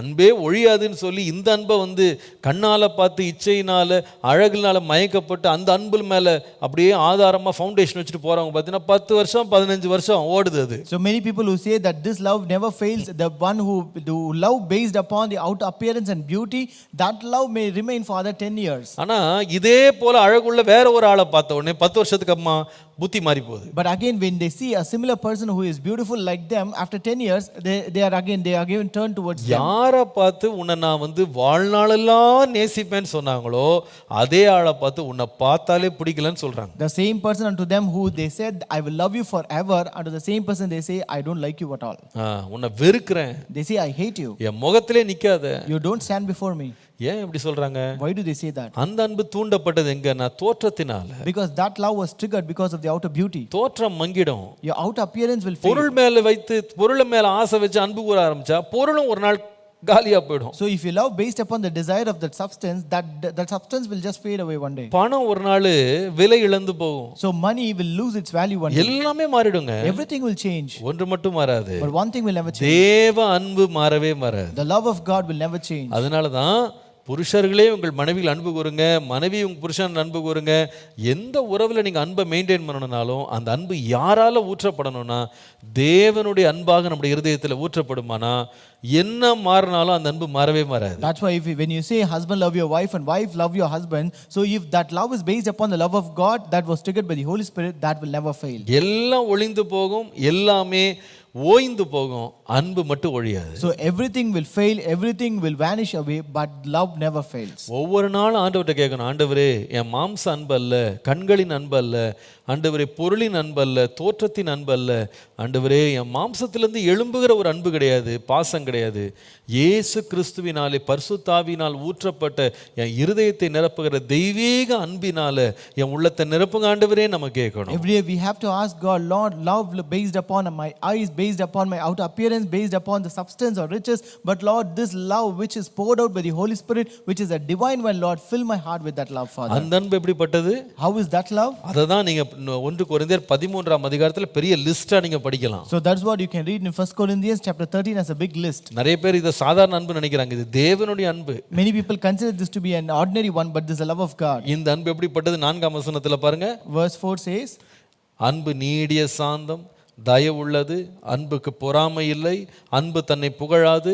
அன்பே ஒழியாதுன்னு சொல்லி இந்த அன்பை கண்ணால பார்த்து இச்சையினால அழகுனால மயக்கப்பட்டு அந்த அன்பு மேல அப்படியே ஆதாரமா ஃபவுண்டேஷன் வச்சுட்டு போறவங்க பார்த்தீங்கன்னா 10 வருஷம் 15 வருஷம் ஓடுது அது. So many people who say that this love never fails, the one who love based upon the outer appearance and beauty, that love may remain for other 10 years. ஆனா இதே போல அழகுள்ள வேற ஒரு ஆளை பார்த்த உடனே 10 வருஷத்துக்கு அம்மா புத்தி மாறி போகுது. But again when they see a similar person who is beautiful like them, after 10 years they are again turned towards them. யாரை பார்த்து உன்னை நான் வாழ்நாளெல்லாம் நேசிப்பேன்னு சொன்னாங்களோ அதே ஆளை பார்த்து உன்னை பார்த்தாலே பிடிக்கலன்னு சொல்றாங்க. The same person unto them who they said I will love you forever, unto the same person they say I don't like you at all. உன்னை வெறுக்கிறேன். They say I hate you. என் முகத்திலே நிக்காத. You don't stand before me. ஏன் இப்படி சொல்றாங்க? Why do they say that? அந்த அன்பு தூண்டப்பட்டது எங்கன்னா தோற்றத்தினால. Because that love was triggered because of the outer beauty. தோற்றம் மங்கிடும். Your outer appearance will fade. பொருள் மேல வைத்து பொருள் மேல ஆசை வச்சு அன்பு கூற ஆரம்பிச்சா பொருளும் ஒரு நாள் காலியா போய்டும். So if you love based upon the desire of that substance, that substance will just fade away one day. பணம் ஒரு நாள் விலை இழந்து போகும். So money will lose its value one day. எல்லாமே மாறிடுங்க. Everything will change. ஒன்று மட்டும் மாறாது. But one thing will never change. தேவ அன்பு மாறவே மாறாது. The love of God will never change. அதனால தான் புருஷர்களே உங்கள் மனைவியில் அன்பு கூறுங்க, மனைவி உங்கள் புருஷன் அன்பு கூறுங்க. எந்த உறவில் நீங்கள் அன்பை மெயின்டைன் பண்ணணும்னாலும் அந்த அன்பு யாரால ஊற்றப்படணும்னா தேவனுடைய அன்பாக நம்முடைய இருதயத்தில் ஊற்றப்படுமானா என்ன மாறினாலும் அந்த அன்பு மாறவே மாறாது. That's why when you say husband love your wife and wife love your husband, so if that love is based upon the love of God that was triggered by the Holy Spirit, that will never fail. எல்லாம் ஒளிந்து போகும், எல்லாமே ஓய்ந்து போகும், அன்பு மட்டும் ஒழியாது. So everything will fail, everything will vanish away, but love never fails. ஒவ்வொரு நாளும் ஆண்டவர்கிட்ட கேட்கணும், ஆண்டவரே என் மாம்ச அன்பு அல்ல, கண்களின் அன்பு அல்ல, ஆண்டவரே பொருளின் அன்பு அல்ல, தோற்றத்தின் அன்பு அல்ல, ஆண்டவரே என் மாம்சத்திலிருந்து எழும்புகிற ஒரு அன்பு கிடையாது, பாசம் கிடையாது, இயேசு கிறிஸ்துவினாலே பரிசுத்தாவினால் ஊற்றப்பட்ட என் இருதயத்தை நிரப்புகிற தெய்வீக அன்பினால என் உள்ளத்தை நிரப்புங்க ஆண்டவரே நம்ம கேட்கணும். Every day we have to ask God, Lord, love based upon my eyes, based upon my outer appearance, based upon the substance or riches, but Lord, this love which is poured out by the Holy Spirit, which is a divine one, Lord, fill my heart with that love, Father. அந்த அன்பு எப்படிப்பட்டது? How is that love? அததான் நீங்க 1 கொரிந்தியர் 13ஆம் அதிகாரத்துல பெரிய லிஸ்டா நீங்க படிக்கலாம். So that's what you can read in 1 Corinthians chapter 13 as a big list. நிறைய பேர் இத சாதாரண அன்பு நினைக்கிறாங்க, இது தேவனுடைய அன்பு. Many people consider this to be an ordinary one, but this is the love of God. இந்த அன்பு எப்படிப்பட்டது? 4ஆம் வசனத்துல பாருங்க. Verse 4 says, அன்பு நீடிய சாந்தம், தயவுள்ளது, அன்புக்கு பொறாமை இல்லை, அன்பு தன்னை புகழாது,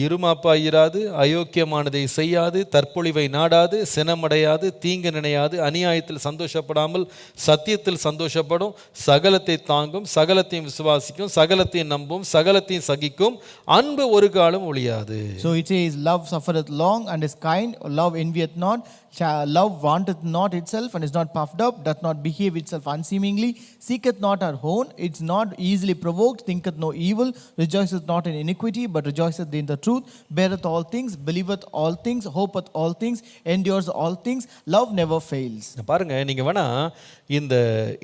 இருமாப்பாயிராது, அயோக்கியமானதை செய்யாது, தற்பொழிவை நாடாது, சினமடையாது, தீங்கு நினையாது, அநியாயத்தில் சந்தோஷப்படாமல் சத்தியத்தில் சந்தோஷப்படும், சகலத்தை தாங்கும், சகலத்தையும் விசுவாசிக்கும், சகலத்தையும் நம்பும், சகலத்தையும் சகிக்கும், அன்பு ஒரு காலம் ஒழியாது. So it says, love suffereth long and is kind, love envieth not, love vaunteth not itself and is not puffed up, doth not behave itself unseemingly, seeketh not her own, it's not easily provoked, thinketh no evil, rejoiceth not in iniquity, but rejoiceth in the truth, beareth all things, believeth all things, hopeth all things, endures all things, love never fails. பாருங்க, நீங்க வேணா இந்த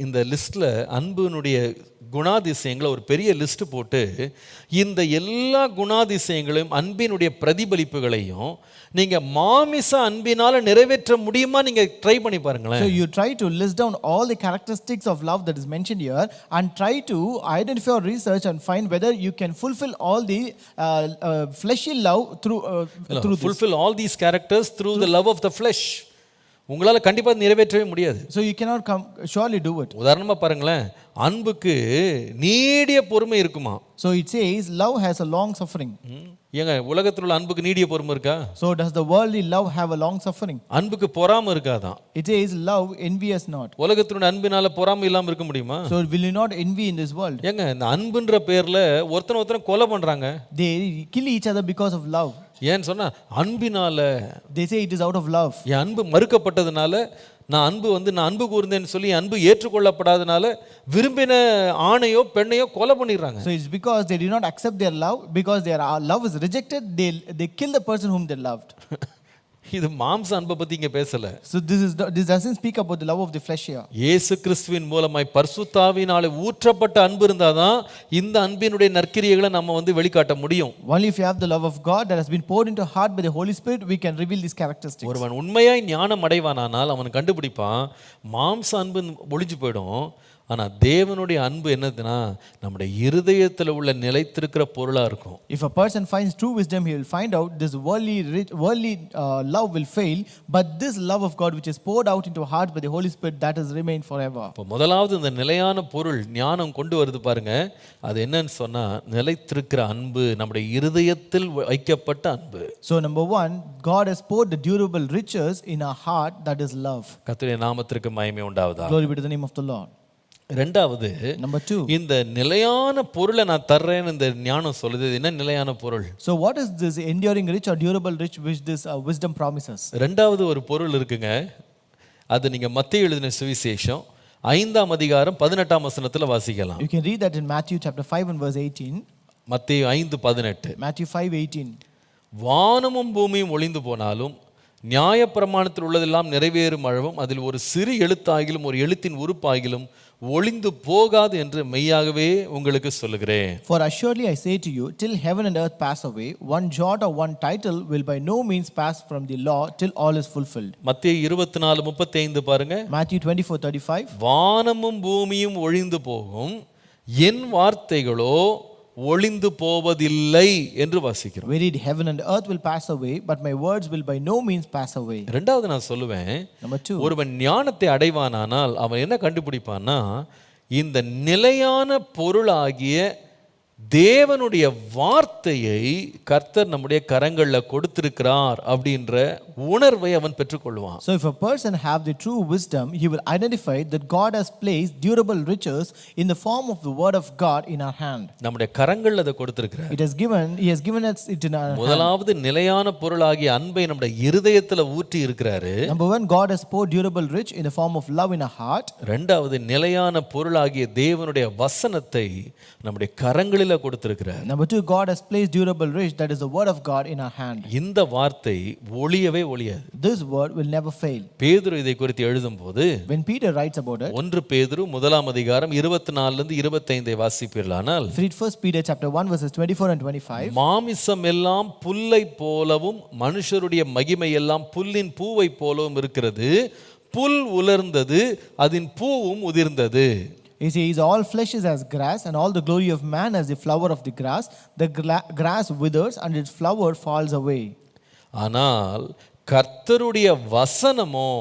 இந்த லிஸ்ட்ல அன்புனுடைய குணாதிசயங்களை ஒரு பெரிய list போட்டு இந்த எல்லா குணாதிசயங்களையும் அன்பினுடைய பிரதிபலிப்புகளையும் நீங்க மாமிச அன்பினால நிறைவேற்ற முடியுமா நீங்க ட்ரை பண்ணி பாருங்களேன். So you try to list down all the characteristics of love that is mentioned here and try to identify or research and find whether you can fulfill all the fleshy love through fulfill all these characters through the love of the flesh. உங்களால கண்டிப்பா நிறைவேற்றவே முடியாது. So you cannot surely do it. உதாரணமா பாருங்களேன், அன்புக்கு நீடிய பொறுமை இருக்குமா? So it says love has a long suffering. ஏங்க உலகத்தில் உள்ள அன்புக்கு நீடிய பொறுமை இருக்கா? So does the worldly love have a long suffering? அன்புக்கு பொறாமை இருக்காதான். It says love envious not. உலகத்தினுடைய அன்பினால பொறாமை இல்லாம இருக்க முடியுமா? So will you not envy in this world? ஏங்க இந்த அன்புன்ற பேர்ல ஒருத்தனை கொலை பண்றாங்க. They kill each other because of love. ஏன்னு சொன்னா அன்பினால. They say it is out of love. என் அன்பு மறுக்கப்பட்டதுனால, நான் அன்பு கூர்ந்தேன்னு சொல்லி அன்பு ஏற்றுக்கொள்ளப்படாதனால விரும்பின ஆணையோ பெண்ணையோ கொலை பண்ணிடுறாங்க. So it's because they did not accept their love, because their love is rejected, they kill the person whom they loved. இது மாம்ச அன்பை பத்தி இங்க பேசல. So this doesn't speak about the love of the flesh here. இயேசு கிறிஸ்துவின் மூலமாய் பரிசுத்தாவினாலே ஊற்றப்பட்ட அன்பு இருந்தாதான் இந்த அன்பினுடைய நற்கிரியைகளை நம்ம வெளிக்காட்ட முடியும். Only if you have the love of God that has been poured into heart by the Holy Spirit, we can reveal these characteristics. ஒருவன் உண்மையாய் ஞானம் அடைவானானால் அவன் கண்டுபிடிப்பான், மாம்ச அன்பு ஒழிஞ்சு போயிடும், ஆனா தேவனுடைய அன்பு என்னதுன்னா நம்முடைய இருதயத்தில் உள்ள நிலைத்திருக்கிற பொருளா இருக்கும். If a person finds true wisdom, he will find out this worldly love will fail, but this love of God which is poured out into our hearts by the Holy Spirit, that has remained forever. இப்போ முதலாவது இந்த நிலையான பொருள் ஞானம் கொண்டு வருது பாருங்க, அது என்னன்னு சொன்னா நிலைத்திருக்கிற அன்பு, நம்முடைய இருதயத்தில் வைக்கப்பட்ட அன்பு. So number one, God has poured the durable riches in our heart, that is love. கர்த்தருடைய நாமத்திற்கு மகிமை உண்டாவதாக. Glory be to the name of the Lord. ரெண்டாவது, number two, இந்த நிலையான பொருளை நான் தர்றேன்னு இந்த ஞானம் சொல்லுது. என்ன நிலையான பொருள்? So what is this enduring rich or durable rich which this wisdom promises? ரெண்டாவது ஒரு பொருள் இருக்குங்க, அது நீங்க மத்தேயு எழுதின சுவிசேஷம் 5ஆம் அதிகாரம் 18ஆம் வசனத்துல வாசிக்கலாம். You can read that in Matthew chapter 5 and verse 18. மத்தேயு 5:18. Matthew 5:18. வானமும் பூமியும் ஒளிந்து போனாலும் நியாயப்பிரமாணத்தில் உள்ளதெல்லாம் நிறைவேறும் அளவும் அதில் ஒரு சிறு எழுத்தாகிலும் ஒரு எழுத்தின் உறுப்பாகிலும் ஒளிந்து போகாது என்று மெய்யாகவே உங்களுக்கு சொல்லுகிறேன். For assuredly I say to you, till heaven and earth pass away, one jot or one title will by no means pass from the law till all is fulfilled. மத்தேயு 24:35 பாருங்க. Matthew 24:35. வானமும் பூமியும் ஒழிந்து போகும், என் வார்த்தைகளோ ஒளிந்து போவதில்லை என்று வாசிக்கிறோம். We read, heaven and earth will pass away, but my words will by no means pass away. ரெண்டாவது நான் சொல்லுவேன், Number 2, ஒருவன் ஞானத்தை அடைவானானால் அவன் என்ன கண்டுபிடிப்பான்னா, இந்த நிலையான பொருளாகிய தேவனுடைய வார்த்தையை கர்த்தர் நம்முடைய கரங்களில் கொடுத்திருக்கிறார் அப்படின்ற உணர்வை அவன் பெற்றுக்கொள்வான். so if a person have the true wisdom, he will identify that God has placed durable riches in the form of the word of God in our hand. நம்முடைய கரங்களில் அதை கொடுத்திருக்கிறார். He has given us it in our hand. முதலாவது நிலையான பொருளாகிய அன்பை நம்முடைய இருதயத்துல ஊற்றி இருக்கிறாரு. Number 1, God has poured durable rich in the form of love in our heart. ரெண்டாவது நிலையான பொருளாகிய தேவனுடைய வசனத்தை நம்முடைய கரங்களில் கொடுத்திருக்கிறார். Number 2, God has placed durable rich, that is the word of God in our hand. இந்த வார்த்தை ஒளியவே ஒளியாது. This word will never fail. பேதுரு இதை குறித்து எழுதும்போது, When Peter writes about it, 1 பேதுரு 1 24 25 வாசிப்பீர்களானால், read 1 Peter chapter 1 verses 24 and 25. மாமிசம் எல்லாம் புல்லை போலவும் மனுஷருடைய மகிமை எல்லாம் புல்லின் பூவை போலவும் இருக்கிறது. புல் உலர்ந்தது, அதன் பூவும் உதிர்ந்தது. He says, all flesh is as grass, and all the glory of man as the flower of the grass. The grass withers, and its flower falls away. ஆனால் கர்த்தருடைய வசனமோ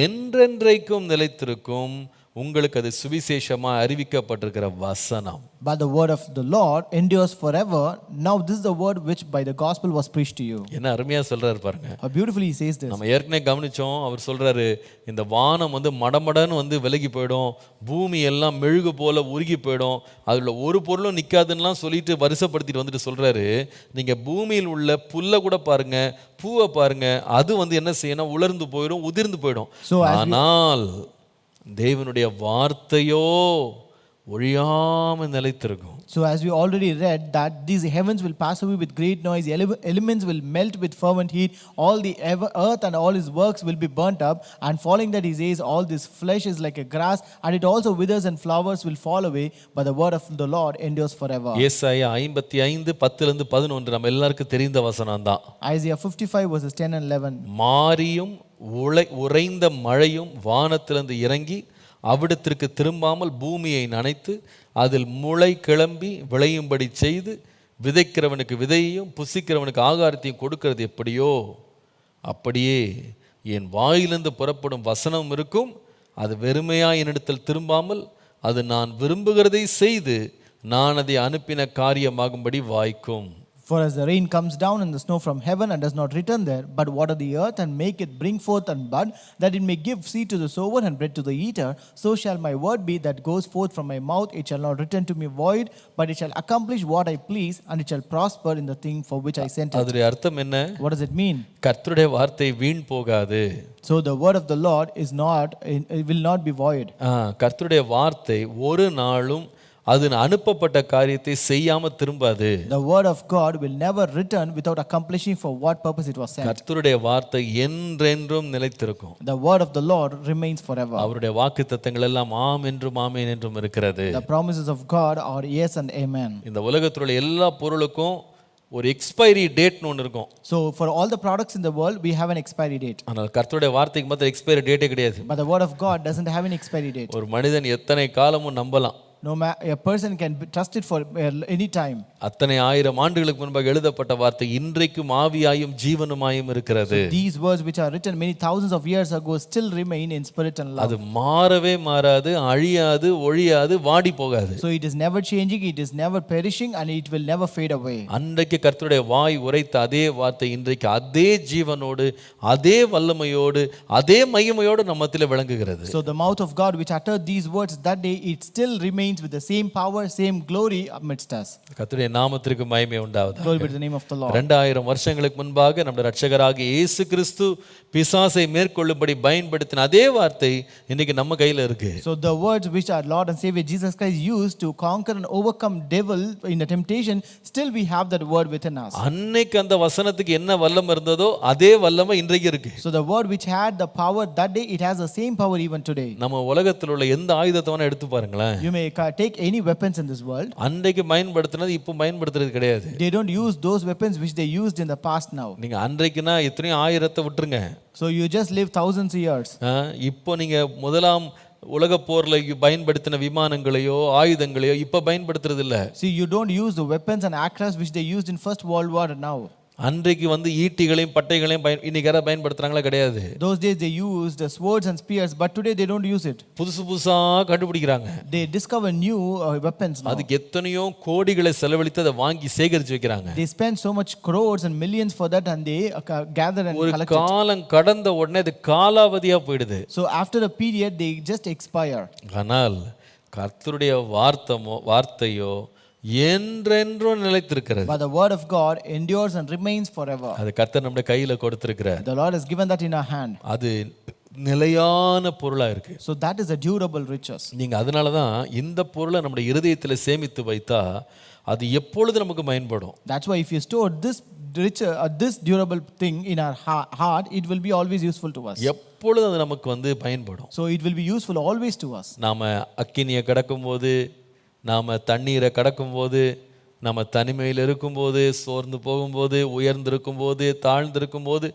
என்றென்றைக்கும் நிலைத்திருக்கும். உங்களுக்கு அது சுவிசேஷமா அறிவிக்கப்பட்டிருக்கிற வசனம். But the word of the Lord endures forever. Now this is the word which by the gospel was preached to you. என்ன அருமையா சொல்றாரு பாருங்க. How beautifully he says this. நம்ம ஏற்கனவே கவனிச்சோம். அவர் சொல்றாரு, இந்த வானம் விலகி விலகி போயிடும், பூமி எல்லாம் மெழுகு போல உருகி போயிடும், அதுல ஒரு பொருளும் நிக்காதுன்னெலாம் சொல்லிட்டு வருஷப்படுத்திட்டு வந்துட்டு சொல்றாரு, நீங்க பூமியில் உள்ள புல்லை கூட பாருங்க, பூவை பாருங்க, அது என்ன செய்யணும், உலர்ந்து போயிடும், உதிர்ந்து போயிடும். ஆனால் தேவனுடைய வார்த்தையோ ஒழியாம நிலைத்திருக்கும். So as we already read that these heavens will pass away with great noise, elements will melt with fervent heat, all the earth and all his works will be burnt up, and following that he says, all this flesh is like a grass, and it also withers and flowers will fall away, but the word of the Lord endures forever. ஏசாயா 55 10 11 நம்ம எல்லாருக்கும் தெரிந்த வசனம் தான். Isaiah 55 verses 10 and 11. மாரியும் உறைந்த மழையும் வானத்திலிருந்து இறங்கி அவிடத்திற்கு திரும்பாமல் பூமியை நனைத்து அதில் முளை கிளம்பி விளையும்படி செய்து விதைக்கிறவனுக்கு விதையையும் புசிக்கிறவனுக்கு ஆகாரத்தையும் கொடுக்கிறது எப்படியோ அப்படியே என் வாயிலிருந்து புறப்படும் வசனம் இருக்கும். அது வெறுமையாய் என்னிடத்தில் திரும்பாமல் அது நான் விரும்புகிறதை செய்து நான் அதை அனுப்பின காரியமாகும்படி வாய்க்கும். For as the rain comes down and the snow from heaven and does not return there, but water the earth and make it bring forth and bud, that it may give seed to the sower and bread to the eater, so shall my word be that goes forth from my mouth. It shall not return to me void, but it shall accomplish what I please, and it shall prosper in the thing for which I sent it. அதோட அர்த்தம் என்ன? What does it mean? கர்த்தருடைய வார்த்தை வீண் போகாது. So the word of the Lord is not, it will not be void. கர்த்தருடைய வார்த்தை ஒரு நாளும் அது அனுப்பப்பட்ட காரியத்தை செய்யாம திரும்பாது. The word of God will never return without accomplishing for what purpose it was sent. கர்த்தருடைய வார்த்தை என்றென்றும் நிலைத்திருக்கும். The word of the Lord remains forever. அவருடைய வாக்குத்தத்தங்கள் எல்லாம் ஆம் என்றும் ஆமென் என்றும் இருக்கிறது. The promises of God are yes and amen. இந்த உலகத்துல உள்ள எல்லா பொருளுக்கும் ஒரு எக்ஸ்பைரி டேட்னு ஒன்று இருக்கும். So for all the products in the world we have an expiry date. ஆனால் கர்த்தருடைய வார்த்தைக்கு மாத்திரம் எக்ஸ்பைரி டேட்டே கிடையாது. But the word of God doesn't have an expiry date. ஒரு மனிதன் எத்தனை காலமும் நம்பலாம். A person can trust it for any time. அத்தனை ஆயிரம் ஆண்டுகளுக்கு முன்பாக எழுதப்பட்ட வார்த்தை இன்றைக்கும் ஆவியாயும் ஜீவனுமாயும் இருக்கிறது. So these words which are written many thousands of years ago still remain in spirit and love. அது மாறவே மாறாது, அழியாது, ஒழியாது, வாடி போகாது. So it is never changing, it is never perishing, and it will never fade away. அன்றைக்கு கர்த்தருடைய வாய் உரைத்த அதே வார்த்தை இன்றைக்கு அதே ஜீவனோடு, அதே வல்லமையோடு, அதே மகிமையோடு நம்மத்திலே விளங்குகிறது. So the mouth of God which uttered these words that day, it still remains with the same power, same glory amidst us. கர்த்தருடைய நாமத்திற்கு மகிமை உண்டாவதாக. Glory be to the name of the Lord. 2000 வருஷங்களுக்கு முன்பாக நம்முடைய இரட்சகராகிய இயேசு கிறிஸ்து பிசாசை மேற்கொள்ளும்படி பயன்படுத்தின அதே வார்த்தை இன்னைக்கு நம்ம கையில இருக்கு. So the words which our Lord and Savior Jesus Christ used to conquer and overcome devil in the temptation, still we have that word within us. அன்னைக்கு அந்த வசனத்துக்கு என்ன வல்லமை இருந்ததோ அதே வல்லமை இன்றைக்கு இருக்கு. So the word which had the power that day, it has the same power even today. நம்ம உலகத்தில் உள்ள எந்த ஆயுதத்தை வேணா எடுத்து பாருங்களேன். You may take any weapons in this world. அன்றைக்கு பயன்படுத்தினது இப்போ பயன்படுத்துறது கிடையாது. They don't use those weapons which they used in the past now. நீங்க அன்றைக்குனா எத்தனையோ ஆயிரத்தை விட்டுருங்க. So you just live thousands of years. இப்போ நீங்க முதலாம் உலகப் போர்ல பயன்படுத்தின விமானங்களையோ ஆயுதங்களையோ இப்ப பயன்படுத்துறது இல்ல. See, you don't use the weapons and aircrafts which they used in First World War now. அன்றைக்கு ஈட்டிகளையும் பட்டைகளையும் இன்னைக்கு யாராவது பயன்படுத்துறாங்களா? கிடையாது. Those days they used the swords and spears, but today they don't use it. புதுசா கண்டுபிடிக்கிறாங்க. They discover new weapons now. அதுக்கு எத்தனையோ கோடிகளை செலவழித்து அதை வாங்கி சேகரிச்சு வைக்கிறாங்க. They spend so much crores and millions for that, and they gather and ஒரு collect it. காலம் கடந்த உடனே அது காலாவதியா போயிடுது. So after a period they just expire. ஆனால் கர்த்தருடைய வார்த்தையோ என்றென்றும் நிலைத்திருக்கிறது. But the word of God endures and remains forever. அது கர்த்தர் நம்முடைய கையில கொடுத்திருக்கிறார். The Lord has given that in our hand. அது நிலையான பொருளா இருக்கு. So that is a durable riches. நீங்க அதனால தான் இந்த பொருளை நம்முடைய இருதயத்துல சேமித்து வைத்தா அது எப்பொழுது நமக்கு பயன்படும். That's why if you store this this durable thing in our heart, it will be always useful to us. எப்பொழுது அது நமக்கு பயன்படும். So it will be useful always to us. நாம அக்கினியை கடக்கும்போது, நாம தண்ணீரை கடக்கும்போது, நம்ம தனிமையில் இருக்கும்போது, சோர்ந்து போகும்போது, உயர்ந்திருக்கும்போது, தாழ்ந்திருக்கும்போது,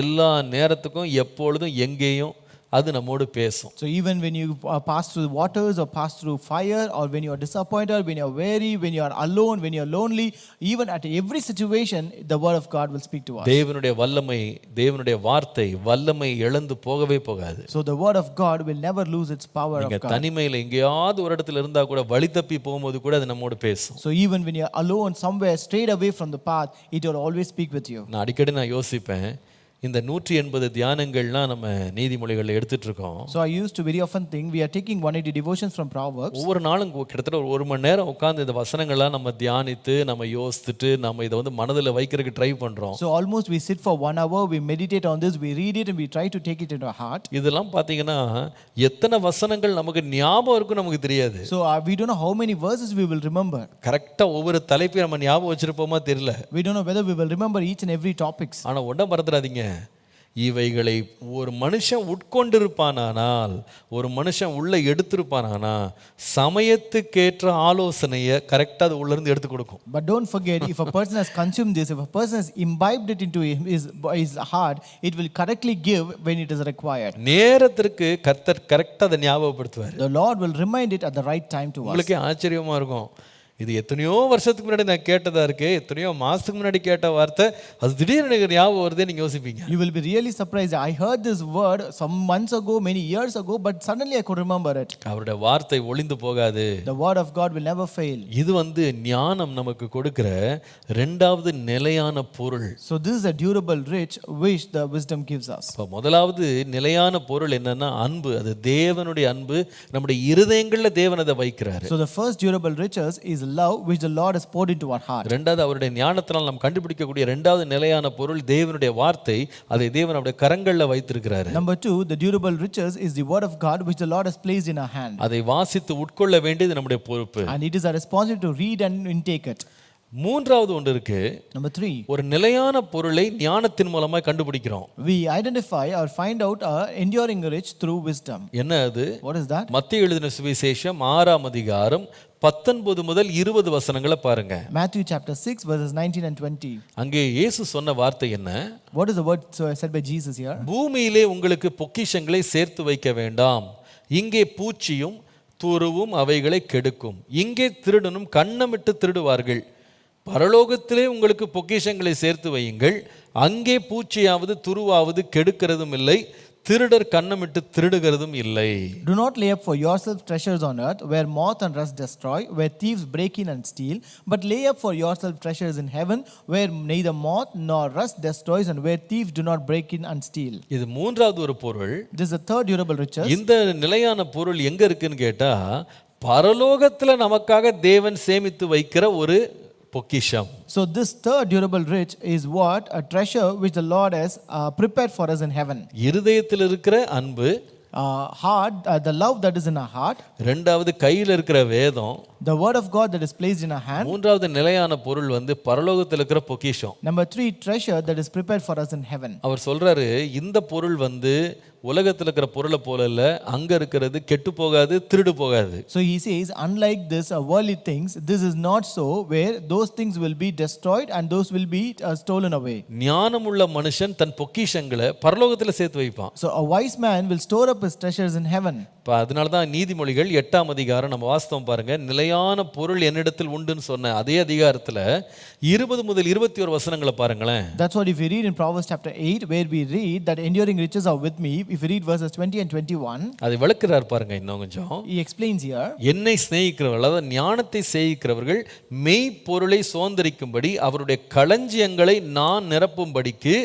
எல்லா நேரத்துக்கும் எப்பொழுதும் எங்கேயும் அது நம்மோடு பேசும். So even when you pass through the waters or pass through fire, or when you are disappointed, when you are weary, when you are alone, when you are lonely, even at every situation the word of God will speak to us. தேவனுடைய வல்லமை, தேவனுடைய வார்த்தை வல்லமை இழந்து போகவே போகாது. So the word of God will never lose its power of God. நீங்க தனிமையில் எங்கேயாவது ஒரு இடத்துல இருந்தா கூட வழி தப்பி போகும்போது கூட அது நம்மோடு பேசும். So even when you are alone somewhere strayed away from the path, it will always speak with you. நான் அடிக்கடி யோசிப்பேன், இந்த 180 தியானங்கள்லாம் நம்ம நீதிமொழிகளை எடுத்துட்டு இருக்கோம். So I used to very often think we are taking 180 devotions from Proverbs. ஒவ்வொரு நாளும் கிட்டத்தட்ட ஒரு மணி நேரம் உட்கார்ந்து இந்த வசனங்கள்லாம் நம்ம தியானித்து நம்ம யோசித்துட்டு நம்ம இதை மனதில் வைக்கிறதுக்கு ட்ரை பண்றோம். So almost we sit for 1 hour, we meditate on this, we read it and we try to take it into our heart. இதெல்லாம் பார்த்தீங்கன்னா எத்தனை வசனங்கள் நமக்கு ஞாபகம் இருக்கும் நமக்கு தெரியாது. So we don't know how many verses we will remember. கரெக்டா ஒவ்வொரு தலைப்பையும் நம்ம ஞாபகம் வச்சிருப்போமா தெரியல. We don't know whether we will remember each and every topics. ஆனா ஒன்றை மறந்துடாதீங்க, இவைகளை ஒரு மனுஷன் உட்கொண்டிருப்பானால், ஒரு மனுஷன் உள்ள எடுத்திருப்பானா, சமயத்துக்கேற்ற ஆலோசனையை கரெக்டா அது உள்ள இருந்து எடுத்து கொடுக்கும். But don't forget, if a person has consumed this, if a person has imbibed it into his heart, it will correctly give when it is required. நேரத்திற்கு கர்த்தர் கரெக்டா அதை ஞாபகப்படுத்துவார். The Lord will remind it at the right time to us. உங்களுக்கு ஆச்சரியமா இருக்கும், இது எத்தனையோ வருஷத்துக்கு முன்னாடி நான் கேட்டதா இருக்கு, எத்தனையோ மாசத்துக்கு முன்னாடி கேட்ட வார்த்தை அது திடீர்னு எனக்கு ஞாபகம் வருதே, நீங்க யோசிப்பீங்க. You will be really surprised. I heard this word some months ago, many years ago, but suddenly I could remember it. அவருடைய வார்த்தை ஒளிந்து போகாது. The word of God will never fail. இது ஞானம் நமக்கு கொடுக்கிற இரண்டாவது நிலையான பொருள். So this is a durable rich which the wisdom gives us. முதலாவது நிலையான பொருள் என்னன்னா அன்பு. அது தேவனுடைய அன்பு, நம்முடைய இருதயங்கள்ல தேவன் அதை வைக்கிறார். So the first durable riches is love which the Lord has poured into our heart. இரண்டாவது அவருடைய ஞானத்தினால் நாம் கண்டுபிடிக்கக்கூடிய இரண்டாவது நிலையான பொருள் தேவனுடைய வார்த்தை. அதை தேவன் அவருடைய கரங்கள்ல வைத்திருக்கிறார். Number 2, the durable riches is the word of God which the Lord has placed in our hand. அதை வாசித்து உட்கொள்ள வேண்டியது நம்முடைய பொறுப்பு. And it is our responsibility to read and intake it. மூன்றாவது ஒன்று இருக்கு. Number 3, ஒரு நிலையான பொருளை ஞானத்தின் மூலமா கண்டுபிடிக்கிறோம். we identify or find out a enduring rich through wisdom. என்ன அது? What is that? மத்தேயு எழுதின சுவிசேஷம் 6ஆம் அதிகாரம் 19 முதல் 20 வசனங்களை பாருங்க. Matthew chapter 6 verses 19 and 20. அங்கே இயேசு சொன்ன வார்த்தை என்ன? What is the word said by Jesus here? பூமியிலே உங்களுக்கு பொக்கிஷங்களை சேர்த்து வைக்க வேண்டாம், இங்கே பூச்சியும் துருவும் அவைகளை கெடுக்கும், இங்கே திருடனும் கன்னமிட்டு திருடுவார்கள். பரலோகத்திலே உங்களுக்கு பொக்கிஷங்களை சேர்த்து வையுங்கள், அங்கே பூச்சியாவது துருவாவது கெடுக்கிறதும் இல்லை, திருடர் கன்னமிட்டு திருடுகிறதும் இல்லை. Do not lay up for yourselves treasures on earth, where moth and rust destroy, where thieves break in and steal, but lay up for yourselves treasures in heaven, where neither moth nor rust destroys, and where thieves do not break in and steal. இது மூன்றாவது ஒரு பொருள். This is the third durable riches. இந்த நிலையான பொருள் எங்க இருக்குன்னு கேட்டா, பரலோகத்துல நமக்காக தேவன் சேமித்து வைக்கிற ஒரு பொக்கிஷம். So this third durable rich is what? A treasure which the Lord has prepared for us in heaven. இருதயத்தில் இருக்கிற அன்பு, Heart, the love that is in our heart. இரண்டாவது கையில் இருக்கிற வேதம், The word of God that is placed in our hand. மூன்றாவது நிலையான பொருள் பரலோகத்தில் இருக்கிற பொக்கிஷம். Number 3, treasure that is prepared for us in heaven. அவர் சொல்றாரு, இந்த பொருள் உலகத்தில் இருக்கிற பொருளை போல இல்ல, அங்க இருக்கிறது கெட்டு போகாது, திருடு போகாது. So he says, unlike this worldly things, this is not so, where those things will be destroyed and those will be stolen away. ஞானமுள்ள மனுஷன் தன் பொக்கிஷங்களை பரலோகத்துல சேர்த்து வைப்பான். So a wise man will store up his treasures in heaven. அதனால தான் நீதிமொழிகள் 8ஆம் அதிகாரம் நம்ம வாஸ்தவம் பாருங்க, நிலையான பொருள் என்னிடத்தில் உண்டுன்னு சொன்ன அதே அதிகாரத்துல 20 முதல் 21 வசனங்களை பாருங்களேன். That's what if we read in Proverbs chapter 8, where we read that enduring riches are with me. If we read verses 20 and 21, அதை விளக்குறார் பாருங்க இன்னும் கொஞ்சம். he explains here. என்னை சிநேகிக்கிறவர்கள், அதாவது ஞானத்தை சிநேகிக்கிறவர்கள் மெய்ப்பொருளை சுதந்தரிக்கும்படி அவருடைய களஞ்சியங்களை நான் நிரப்பும்படிக்கு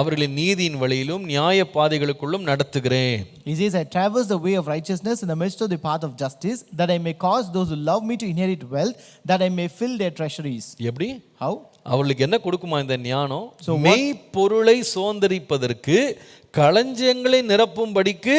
அவர்களின் நீதியின் வழியிலும் நியாய பாதைகளுக்குள்ளும் நடத்துகிறேன். He says, I traverse the way of righteousness in the midst of the path of justice, that I may cause those who love me to inherit wealth, that I may fill their treasuries. எப்படி? How? அவர்களுக்கு என்ன கொடுக்குமா இந்த ஞானம்? மெய்ப்பொருளை சுதந்தரிப்பதற்கு களஞ்சியங்களை நிரப்பும்படிக்கு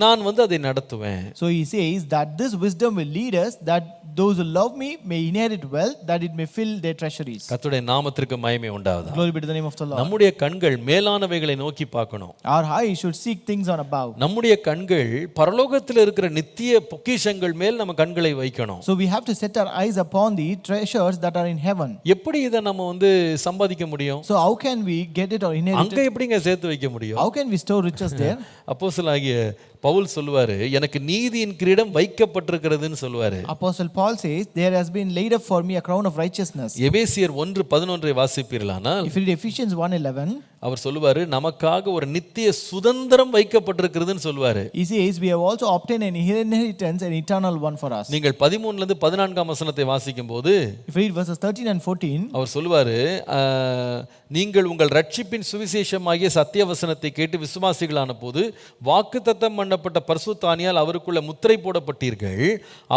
நான் அதை நடத்துவேன். So he says that this wisdom will lead us, that those who love me may inherit wealth, that it may fill their treasuries. கர்த்தருடைய நாமத்திற்கு மகிமை உண்டாவதாக. Glory be to the name of the Lord. நம்முடைய கண்கள் மேலானவைகளை நோக்கி பார்க்கணும். Our eyes should seek things on above. நம்முடைய கண்கள் பரலோகத்தில் இருக்கிற நித்திய பொக்கிஷங்கள் மேல் நம்ம கண்களை வைக்கணும். So we have to set our eyes upon the treasures that are in heaven. எப்படி இதை நம்ம சம்பாதிக்க முடியும்? So how can we get it or inherit அங்க எப்படிங்க சேர்த்து வைக்க முடியும்? How can we store riches there? அப்போஸ்தலனாகிய பவுல் சொல்லுவாரு, எனக்கு நீதியின் கிரீடம் வைக்கப்பட்டிருக்கிறதுன்னு சொல்லுவாரு. Apostle Paul says, there has been laid up for me a crown of righteousness. எபேசியர் 1:11 வாசிப்பீர்களானால், If you read Ephesians 1:11, அவர் சொல்லுவாரு, நமக்காக ஒரு நித்திய சுதந்திரம் வைக்கப்பட்டிருக்கிறதுன்னு சொல்லுவாரு. he says, we have also obtained an inheritance, an eternal one for us. நீங்கள் 13 லிருந்து 14 வசனத்தை வாசிக்கும் போது, If you read verses 13 and 14, அவர் சொல்லுவாரு, நீங்கள் உங்கள் ரட்சிப்பின் சுவிசேஷமாகிய சத்திய வசனத்தை கேட்டு விசுவாசிகளான போது வாக்குத்தத்தம் பண்ணப்பட்ட பரிசுத்தானியால் அவருக்குள்ள முத்திரை போடப்பட்டீர்கள்,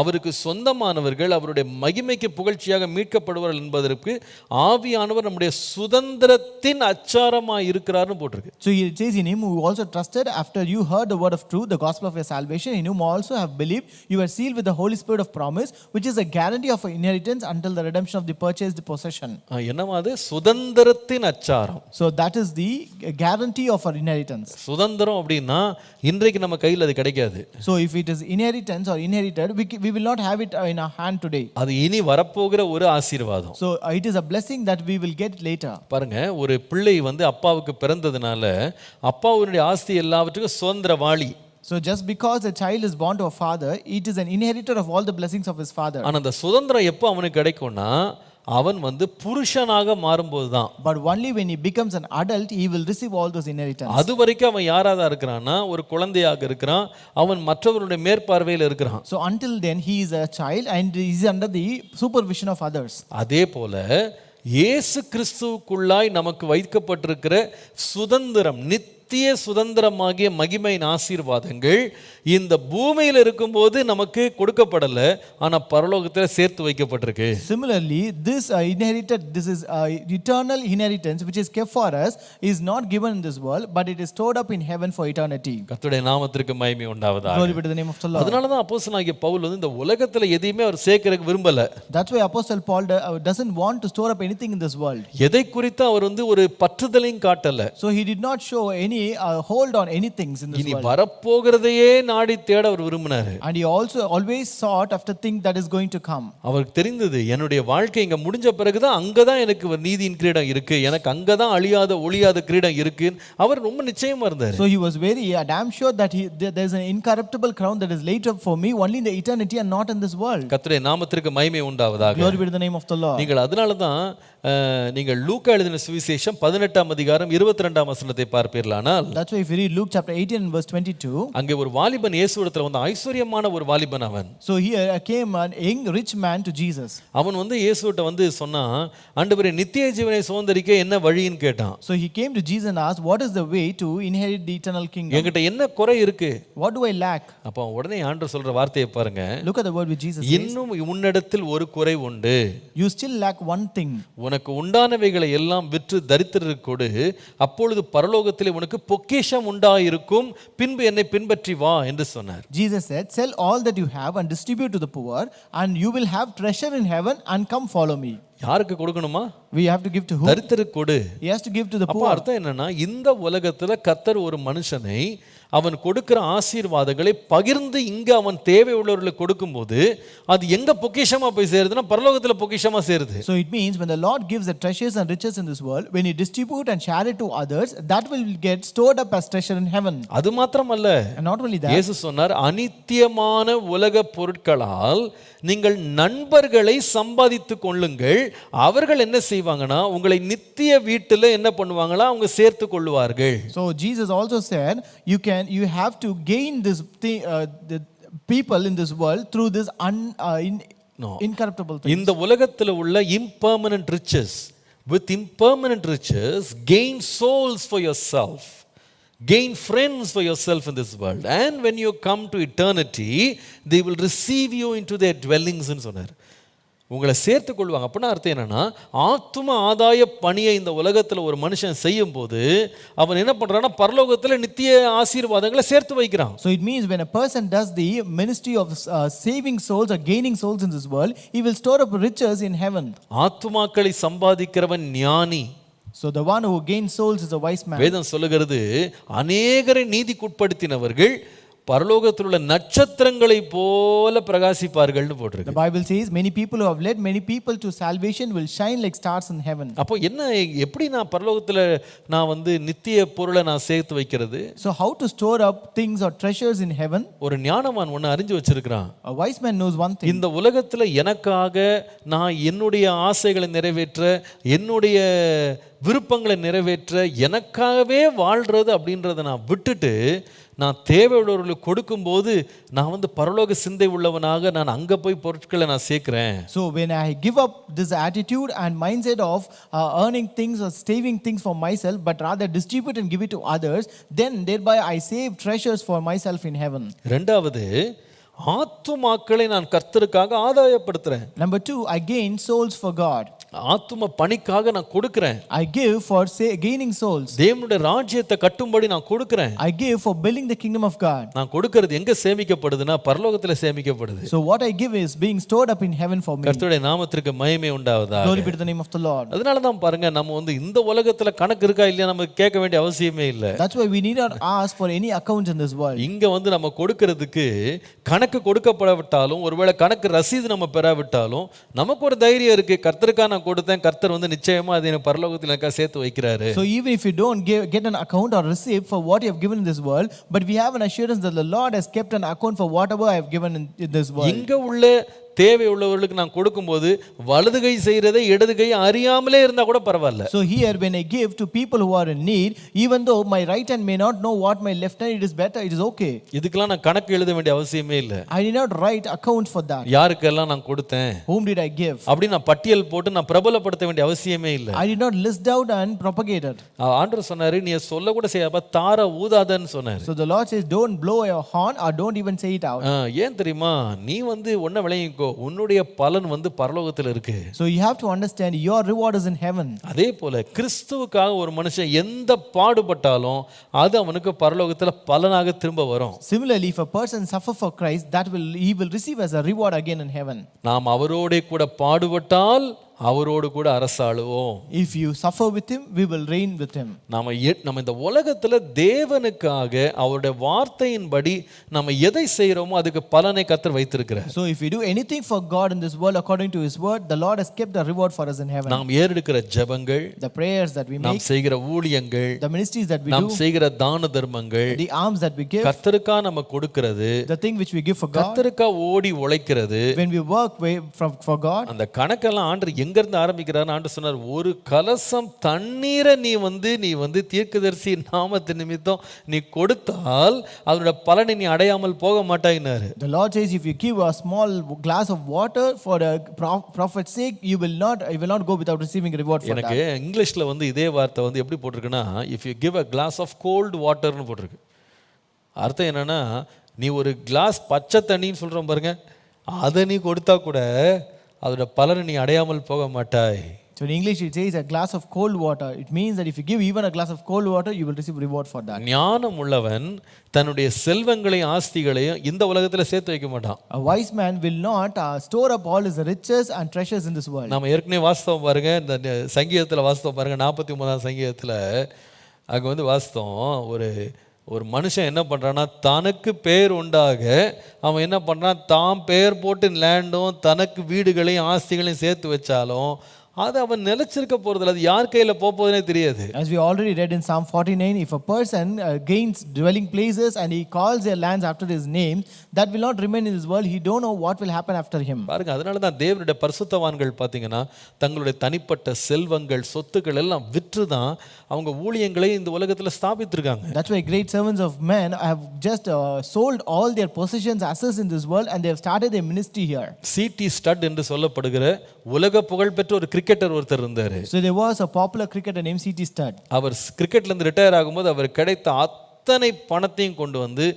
அவருக்கு சொந்தமானவர்கள், அவருடைய மகிமைக்கு புகழ்ச்சியாக மீட்கப்படுவார்கள் என்பதற்கு ஆவியானவர் நம்முடைய சுதந்திரத்தின் அச்சாரமாய் இருக்கிறார்னு போட்டிருக்கு. So it says, in him who also trusted, after you heard the word of truth, the gospel of your salvation, in whom also have believed, you are sealed with the Holy Spirit of promise, which is a guarantee of inheritance until the redemption of the purchased possession. என்னமா அது? சுதந்திரத்தின் அச்சாரம். So that is the guarantee of our inheritance. சுதந்திரம் அப்படின்னா இன்றைக்கு நம்ம கையில் அது கிடைக்காது. So if it is inheritance or inherited, we will not have it in our hand today. அது இனி வரப்போகிற ஒரு ஆசீர்வாதம். So it is a blessing that we will get later. பாருங்க, ஒரு பிள்ளை அப்பாவுக்கு பிறந்ததுனால அப்பாவுடைய ஆஸ்தி எல்லாவற்றுக்கும் சுதந்திரவாளி. So just because a child is born to a father, it is an inheritor of all the blessings of his father. ஆனா அந்த சுதந்திரம் எப்போ அவனுக்கு கிடைக்கும்னா, அவன் புருஷனாக மாறும்போது தான். But only when he becomes an adult, he will receive all those inheritance. அது வரைக்கும் அவன் யாராக இருக்கிறான்னா, ஒரு குழந்தையாக இருக்கிறான், அவன் மற்றவருடைய மேற்பார்வையில் இருக்கிறான். So until then he is a child and he is under the supervision of others. அதே போல இயேசு கிறிஸ்துவுக்குள்ளாய் நமக்கு வைக்கப்பட்டிருக்கிற சுதந்திரம், நித்திய சுதந்திரமாகிய மகிமையின் ஆசீர்வாதங்கள் இந்த பூமியில் இருக்கும்போது நமக்கு கொடுக்கப்படல, ஆனா பரலோகத்தில் சேர்த்து வைக்கப்பட்டிருக்கு. Similarly, this is eternal inheritance which is kept for us, is not given in this world, but it is stored up in heaven for eternity. கர்த்தருடைய நாமத்திற்கு மகிமை உண்டாவதாக. Glory be to the name of the Lord. அதனால தான் அப்போஸ்தலனாகிய பவுல் இந்த உலகத்துல எதையுமே அவர் சேர்க்க விரும்பல. That's why Apostle Paul doesn't want to store up anything in this world. எதை குறித்து அவர் ஒரு பற்றுதலையும் காட்டல. So he did not show any hold on anything in this இனி world. வரப்போகிறதையே நாடி தேட அவர் விரும்பினார். And he also always sought after things that is going to come. அவருக்கு தெரிந்தது, என்னுடைய வாழ்க்கை இங்க முடிஞ்ச பிறகுதான் அங்கதான் எனக்கு நீதியின் கிரீடம் இருக்கு, எனக்கு அங்கதான் அழியாத ஒளியாத கிரீடம் இருக்கு. அவர் ரொம்ப நிச்சயமா இருந்தார். So he was very damn sure that there is an incorruptible crown that is laid up for me only in the eternity and not in this world. கர்த்தருடைய நாமத்திற்கு மகிமை உண்டாவதாக. Glory be to the name of the Lord. நீங்கள் அதனால தான் நீங்கள் லூக்கா எழுதின சுவிசேஷம் 18ஆம் அதிகாரம் 22ஆம் வசனத்தை பார்ப்பீர்களானால், that's why if you read Luke chapter 18 and verse 22, அங்கே ஒரு வாலிபன் இயேசுவிடத்தில் ஐஸ்வரியமான ஒரு வாலிபன் அவன். So here came a young rich man to Jesus. அவன் இயேசுவிட்ட சொன்னா, ஆண்டவரே நித்திய ஜீவனை சுதந்தரிக்க என்ன வழின்னு கேட்டான். So he came to Jesus and asked, what is the way to inherit the eternal kingdom? என்கிட்ட என்ன குறை இருக்கு? What do I lack? அப்ப உடனே ஆண்டவர் சொல்ற வார்த்தையை பாருங்க. Look at the word which Jesus says. இன்னும் உன்னிடத்தில் ஒரு குறை உண்டு. You still lack one thing. உனக்கு உண்டானவைகளை எல்லாம் விற்று தரித்திரருக்கு கொடு, அப்பொழுது பரலோகத்திலே உனக்கு பொக்கிஷம் உண்டாயிருக்கும், பின்பு என்னை பின்பற்றி வா என்று சொன்னார். Jesus said, sell all that you have and distribute to the poor, and you will have treasure in heaven, and come follow me. யாருக்கு கொடுக்கணுமா? We have to give to whom? தரித்திரருக்கு கொடு. He has to give to the அப்ப poor. அர்த்தம் என்னன்னா, இந்த உலகத்துல கர்த்தர் ஒரு மனுஷனை அவன் கொடுக்கிற ஆசீர்வாதங்களை பகிர்ந்து இங்க அவன் தேவை உள்ளவர்களுக்கு கொடுக்கும்போது அது எங்க பொக்கிஷமா போய் சேருதுன்னா பரலோகத்துல பொக்கிஷமா சேருது. So it means when the Lord gives the treasures and riches in this world, when you distribute and share it to others, that will get stored up as treasure in heaven. அது மாத்திரமல்ல, And not only that, இயேசு சொன்னார், அநித்தியமான உலக பொருட்களால் நீங்கள் நண்பர்களை சம்பாதித்துக் கொள்ளுங்கள். அவர்கள் என்ன செய்வாங்கன்னா உங்களை நித்திய வீட்டில் என்ன பண்ணுவாங்களா, அவங்க சேர்த்து கொள்ளுவார்கள். so Jesus also said, you have to gain this thing, the people in this world through this incorruptible thing. இந்த உலகத்தில் உள்ள impermanent riches, with impermanent riches gain souls for yourself, gain friends for yourself in this world, and when you come to eternity they will receive you into their dwellings ன்னு சொன்னார். உங்களை சேர்த்து கொள்வாங்க. அப்படின்னா அர்த்தம் என்னன்னா, ஆத்தும ஆதாய பணியை இந்த உலகத்தில் ஒரு மனுஷன் செய்யும் போது அவன் என்ன பண்றான்னா பரலோகத்தில் நித்திய ஆசீர்வாதங்களை சேர்த்து வைக்கிறான். So it means when a person does the ministry of saving souls or gaining souls in this world, he will store up riches in heaven. ஆத்துமாக்களை சம்பாதிக்கிறவன் ஞானி. So the one who gains souls is a wise man. வேதம் சொல்லுகிறது, அநேகரை நீதிக்குட்படுத்தினவர்கள் பரலோகத்தில் உள்ள நட்சத்திரங்களை போல பிரகாசிப்பார்கள்னு போட்டிருக்கு. The Bible says many people who have led many people to salvation will shine like stars in heaven. அப்போ என்ன, எப்படி நான் பரலோகத்தில் நான் வந்து நித்திய பொருளை நான் சேர்த்து வைக்கிறது? So how to store up things or treasures in heaven? ஒரு ஞானவான் ஒன்று அறிஞ்சு வச்சிருக்கிறான். A wise man knows one thing. இந்த உலகத்தில் எனக்காக நான் என்னுடைய ஆசைகளை நிறைவேற்ற, என்னுடைய விருப்பங்களை நிறைவேற்ற, எனக்காகவே வாழ்றது அப்படின்றத நான் விட்டுட்டு நான் தேவையுள்ளவர்களுக்கு கொடுக்கும்போது நான் வந்து பரலோக சிந்தை உள்ளவனாக நான் அங்கே போய் பொருட்களை நான் சேர்க்கிறேன். So when I give up this attitude and mindset of earning things or saving things for myself, but rather distribute and give it to others, then thereby I save treasures for myself in heaven. ரெண்டாவது, ஆத்துமாக்களை நான் கர்த்தருக்காக ஆதாயப்படுத்துறேன். Number 2, I gain souls for God. ஆத்தும பணிக்காக நான் கொடுக்கிறேன். I give for gaining souls. தேவனுடைய ராஜ்யத்தை கட்டும்படி நான் கொடுக்கிறேன். I give for building the kingdom of God. நான் கொடுக்கிறது எங்க சேமிக்கப்படுதுன்னா பரலோகத்துல சேமிக்கப்படுது. So what I give is being stored up in heaven for me. கர்த்தருடைய நாமத்திற்கு மகிமை உண்டாவதாக. Glory be to the name of the Lord. அதனால தான் பாருங்க, நம்ம வந்து இந்த உலகத்துல கணக்கு இருக்கா இல்லையா நம்ம கேட்க வேண்டிய அவசியமே இல்லை. That's why we need not ask for any accounts in this world. இங்க வந்து நம்ம கொடுக்கிறதுக்கு கணக்கு கொடுக்கப்படாவிட்டாலும், ஒருவேளை கணக்கு ரசீது நம்ம பெறாவிட்டாலும் நமக்கு ஒரு தைரியம் இருக்கு, கர்த்தருக்காக நான் கொடுத்தேன், கர்த்தர் வந்து நிச்சயமா அதை எனக்கு பரலோகத்தில் எனக்காக சேர்த்து வைக்கிறாரு. So even if you don't get an account or receipt for what you have given in this world, but we have an assurance that the Lord has kept an account for whatever I have given in this world. இங்க உள்ள தேவை உள்ளவர்களுக்கு நான் கொடுக்கும்போது வலது கை செய்யறதை இடது கை அறியாமலே இருந்தா கூட பரவாயில்ல. So here when I give to people who are in need, even though my right hand may not know what my left hand, it is better, it is okay. இதுக்கெல்லாம் நான் கணக்கு எழுத வேண்டிய அவசியமே இல்லை. I did not write account for that. யாருக்கெல்லாம் நான் கொடுத்தேன், Whom did I give? அப்படி நான் பட்டியல் போட்டு நான் பிரபலப்படுத்த வேண்டிய அவசியமே இல்லை. I did not list out and propagate it. ஆண்டவர் சொன்னாரு, நீ சொல்ல கூட செய்யாம தார ஊதாதன்னு சொன்னாரு. So the Lord says, don't blow your horn or don't even say it out. ஏன் தெரியுமா, நீ வந்து ஒன்ன விளையிக்கோ, உன்னுடைய பலன் வந்து பரலோகத்தில் இருக்கு. So you have to understand your reward is in heaven. அதே போல கிறிஸ்துவுக்காக ஒரு மனுஷன் எந்த பாடுபட்டாலும் அது அவனுக்கு பரலோகத்தில் பலனாக திரும்ப வரும். Similarly, if a person suffer for Christ, he will receive as a reward again in heaven. நாம் அவரோட கூட பாடுபட்டால் அவரோடு கூட அரசாளுவோம். If you suffer with him, we will reign with him. நம்ம இந்த உலகத்துல தேவனுக்காக அவருடைய வார்த்தையின்படி நம்ம எதை செய்யறோமோ அதுக்கு பலனை கர்த்தர் வைத்திருக்கிறார். So if we do anything for God in this world according to his word, the Lord has kept a reward for us in heaven. நாம் ஏறெடுக்கிற ஜெபங்கள், the prayers that we make, நாம் செய்கிற ஊழியங்கள், the ministries that we do, நாம் செய்கிற தான தர்மங்கள், the alms that we give, கர்த்தருக்காக நம்ம கொடுக்கிறது, the thing which we give for God, கர்த்தருக்காக ஓடி உழைக்கிறது, when we work for God, அந்த கணக்கெல்லாம் ஆண்டவர் எங்க இருந்து ஆரம்பிக்கிறார்? ஆண்டவர் சொன்னார், ஒரு கலசம் தண்ணீரை நீ வந்து தீர்க்கதரிசி நாமத்து நிமித்தம் நீ கொடுத்தால் அதோட பலனை நீ அடையாமல் போக மாட்டாயினாரு. The Lord says, if you give a small glass of water for a prophet's sake, you will not go without receiving a reward for that. எனக்கு இங்கிலீஷ்ல வந்து இதே வார்த்தை வந்து எப்படி போட்டிருக்குன்னா, if you give a glass of cold water னு போட்டிருக்கு. அர்த்தம் என்னன்னா, நீ ஒரு கிளாஸ் பச்சை தண்ணின்னு சொல்றோம் பாருங்க, அதை நீ கொடுத்தா கூட அதோட பலனை நீ அடையாமல் போக மாட்டாய். So in English it says a glass of cold water. It means that if you give even a glass of cold water, you will receive reward for that. ஞானம் உள்ளவன் தன்னுடைய செல்வங்களையும் ஆஸ்திகளையும் இந்த உலகத்துல சேர்த்து வைக்க மாட்டான். A wise man will not store up all his riches and treasures in this world. நாம ஏற்கனவே வாஸ்தவம் பாருங்க, இந்த சங்கீதத்துல வாஸ்தவம் பாருங்க, 49ஆம் சங்கீதத்துல அங்க வந்து வாஸ்தவம் ஒரு மனுஷன் என்ன பண்றான்னா தனக்கு பேர் உண்டாக அவன் என்ன பண்றான், தான் பேர் போட்டு லேண்டும் தனக்கு வீடுகளையும் ஆஸ்திகளையும் சேர்த்து வச்சாலும் அது அவன் நிலைச்சிருக்க போறதில்ல. அது யார் கையில போகுதுன்னே தெரியாது. As we already read in Psalm 49, if a person gains dwelling places and he calls their lands after his name, that will not remain in this world. He don't know what will happen after him. பாருங்க, அதனால தான் தேவனுடைய பரிசுத்தவான்கள் பார்த்தீங்கன்னா தங்களுடைய தனிப்பட்ட செல்வங்கள் சொத்துக்கள் எல்லாம் விற்று தான் அவங்க ஊழியங்களை இந்த உலகத்தில் ஸ்தாபித்திருக்காங்க. That's why great servants of men have just sold all their possessions, assets in this world, and they have started their ministry here. சிடி ஸ்டட் என்று சொல்லப்படுகிற உலக புகழ்பெற்ற ஒரு கிரிக்கெட்டர் ஒருத்தர் இருந்தாரு. So there was a popular cricketer named C.T. Studd. அவர் கிரிக்கெட்ல இருந்து ரிட்டையர் ஆகும்போது அவர் கிடைத்த அத்தனை பணத்தையும் கொண்டு வந்து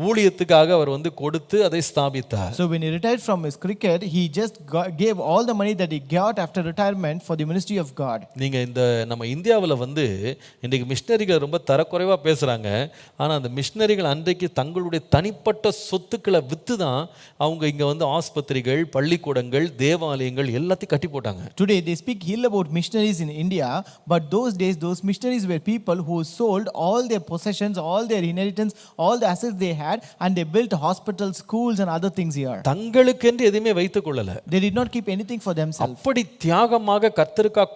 ஊழியத்துக்காக அவர் வந்து கொடுத்து அதை ஸ்தாபித்தார். So when he retired from his cricket, he just gave all the money that he got after retirement for the ministry of God. நீங்க இந்த நம்ம இந்தியாவில் வந்து இன்றைக்கு மிஷனரிகள் ரொம்ப தரக்குறைவா பேசுறாங்க. ஆனா அந்த மிஷனரிகள் அன்றைக்கு தங்களுடைய தனிப்பட்ட சொத்துக்களை வித்து தான் அவங்க இங்க வந்து ஆஸ்பத்திரிகள், பள்ளிக்கூடங்கள், தேவாலயங்கள் எல்லாத்தையும் கட்டி போட்டாங்க. Today they speak ill about missionaries in India, but those days those missionaries were people who sold all their possessions, all their inheritance, all the assets they had, and they built hospitals, schools and other things here. தங்களுக்கென்று எதுவுமே வைத்துக் கொள்ளல. They did not keep anything for themselves. அப்படி தியாகமாக கர்த்தருக்காக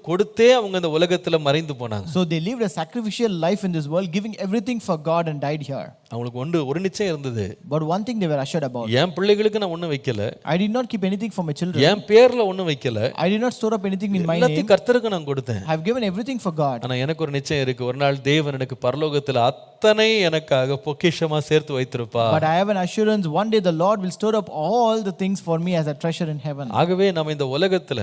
கொடுத்தே அவங்க இந்த உலகத்துல மறைந்து போனாங்க. So they lived a sacrificial life in this world, giving everything for God, and died here. அவங்களுக்கு ஒரு நிச்சயம் இருந்தது. But one thing they were assured about. என் பிள்ளைகளுக்கு நான் ஒண்ணும் வைக்கல. I did not keep anything for my children. என் பேர்ல ஒண்ணும் வைக்கல. I did not store up anything in my name. எல்லாத்தையும் கர்த்தருக்கு நான் கொடுத்தேன். I have given everything for God. ஆனா எனக்கு ஒரு நிச்சயம் இருக்கு. ஒரு நாள் தேவன் எனக்கு பரலோகத்துல அத்தனை எனக்காக பொக்கிஷமா சேர்த்து வைத்திருப்பார். But I have an assurance one day the Lord will store up all the things for me as a treasure in heaven. ஆகவே நம்ம இந்த உலகத்துல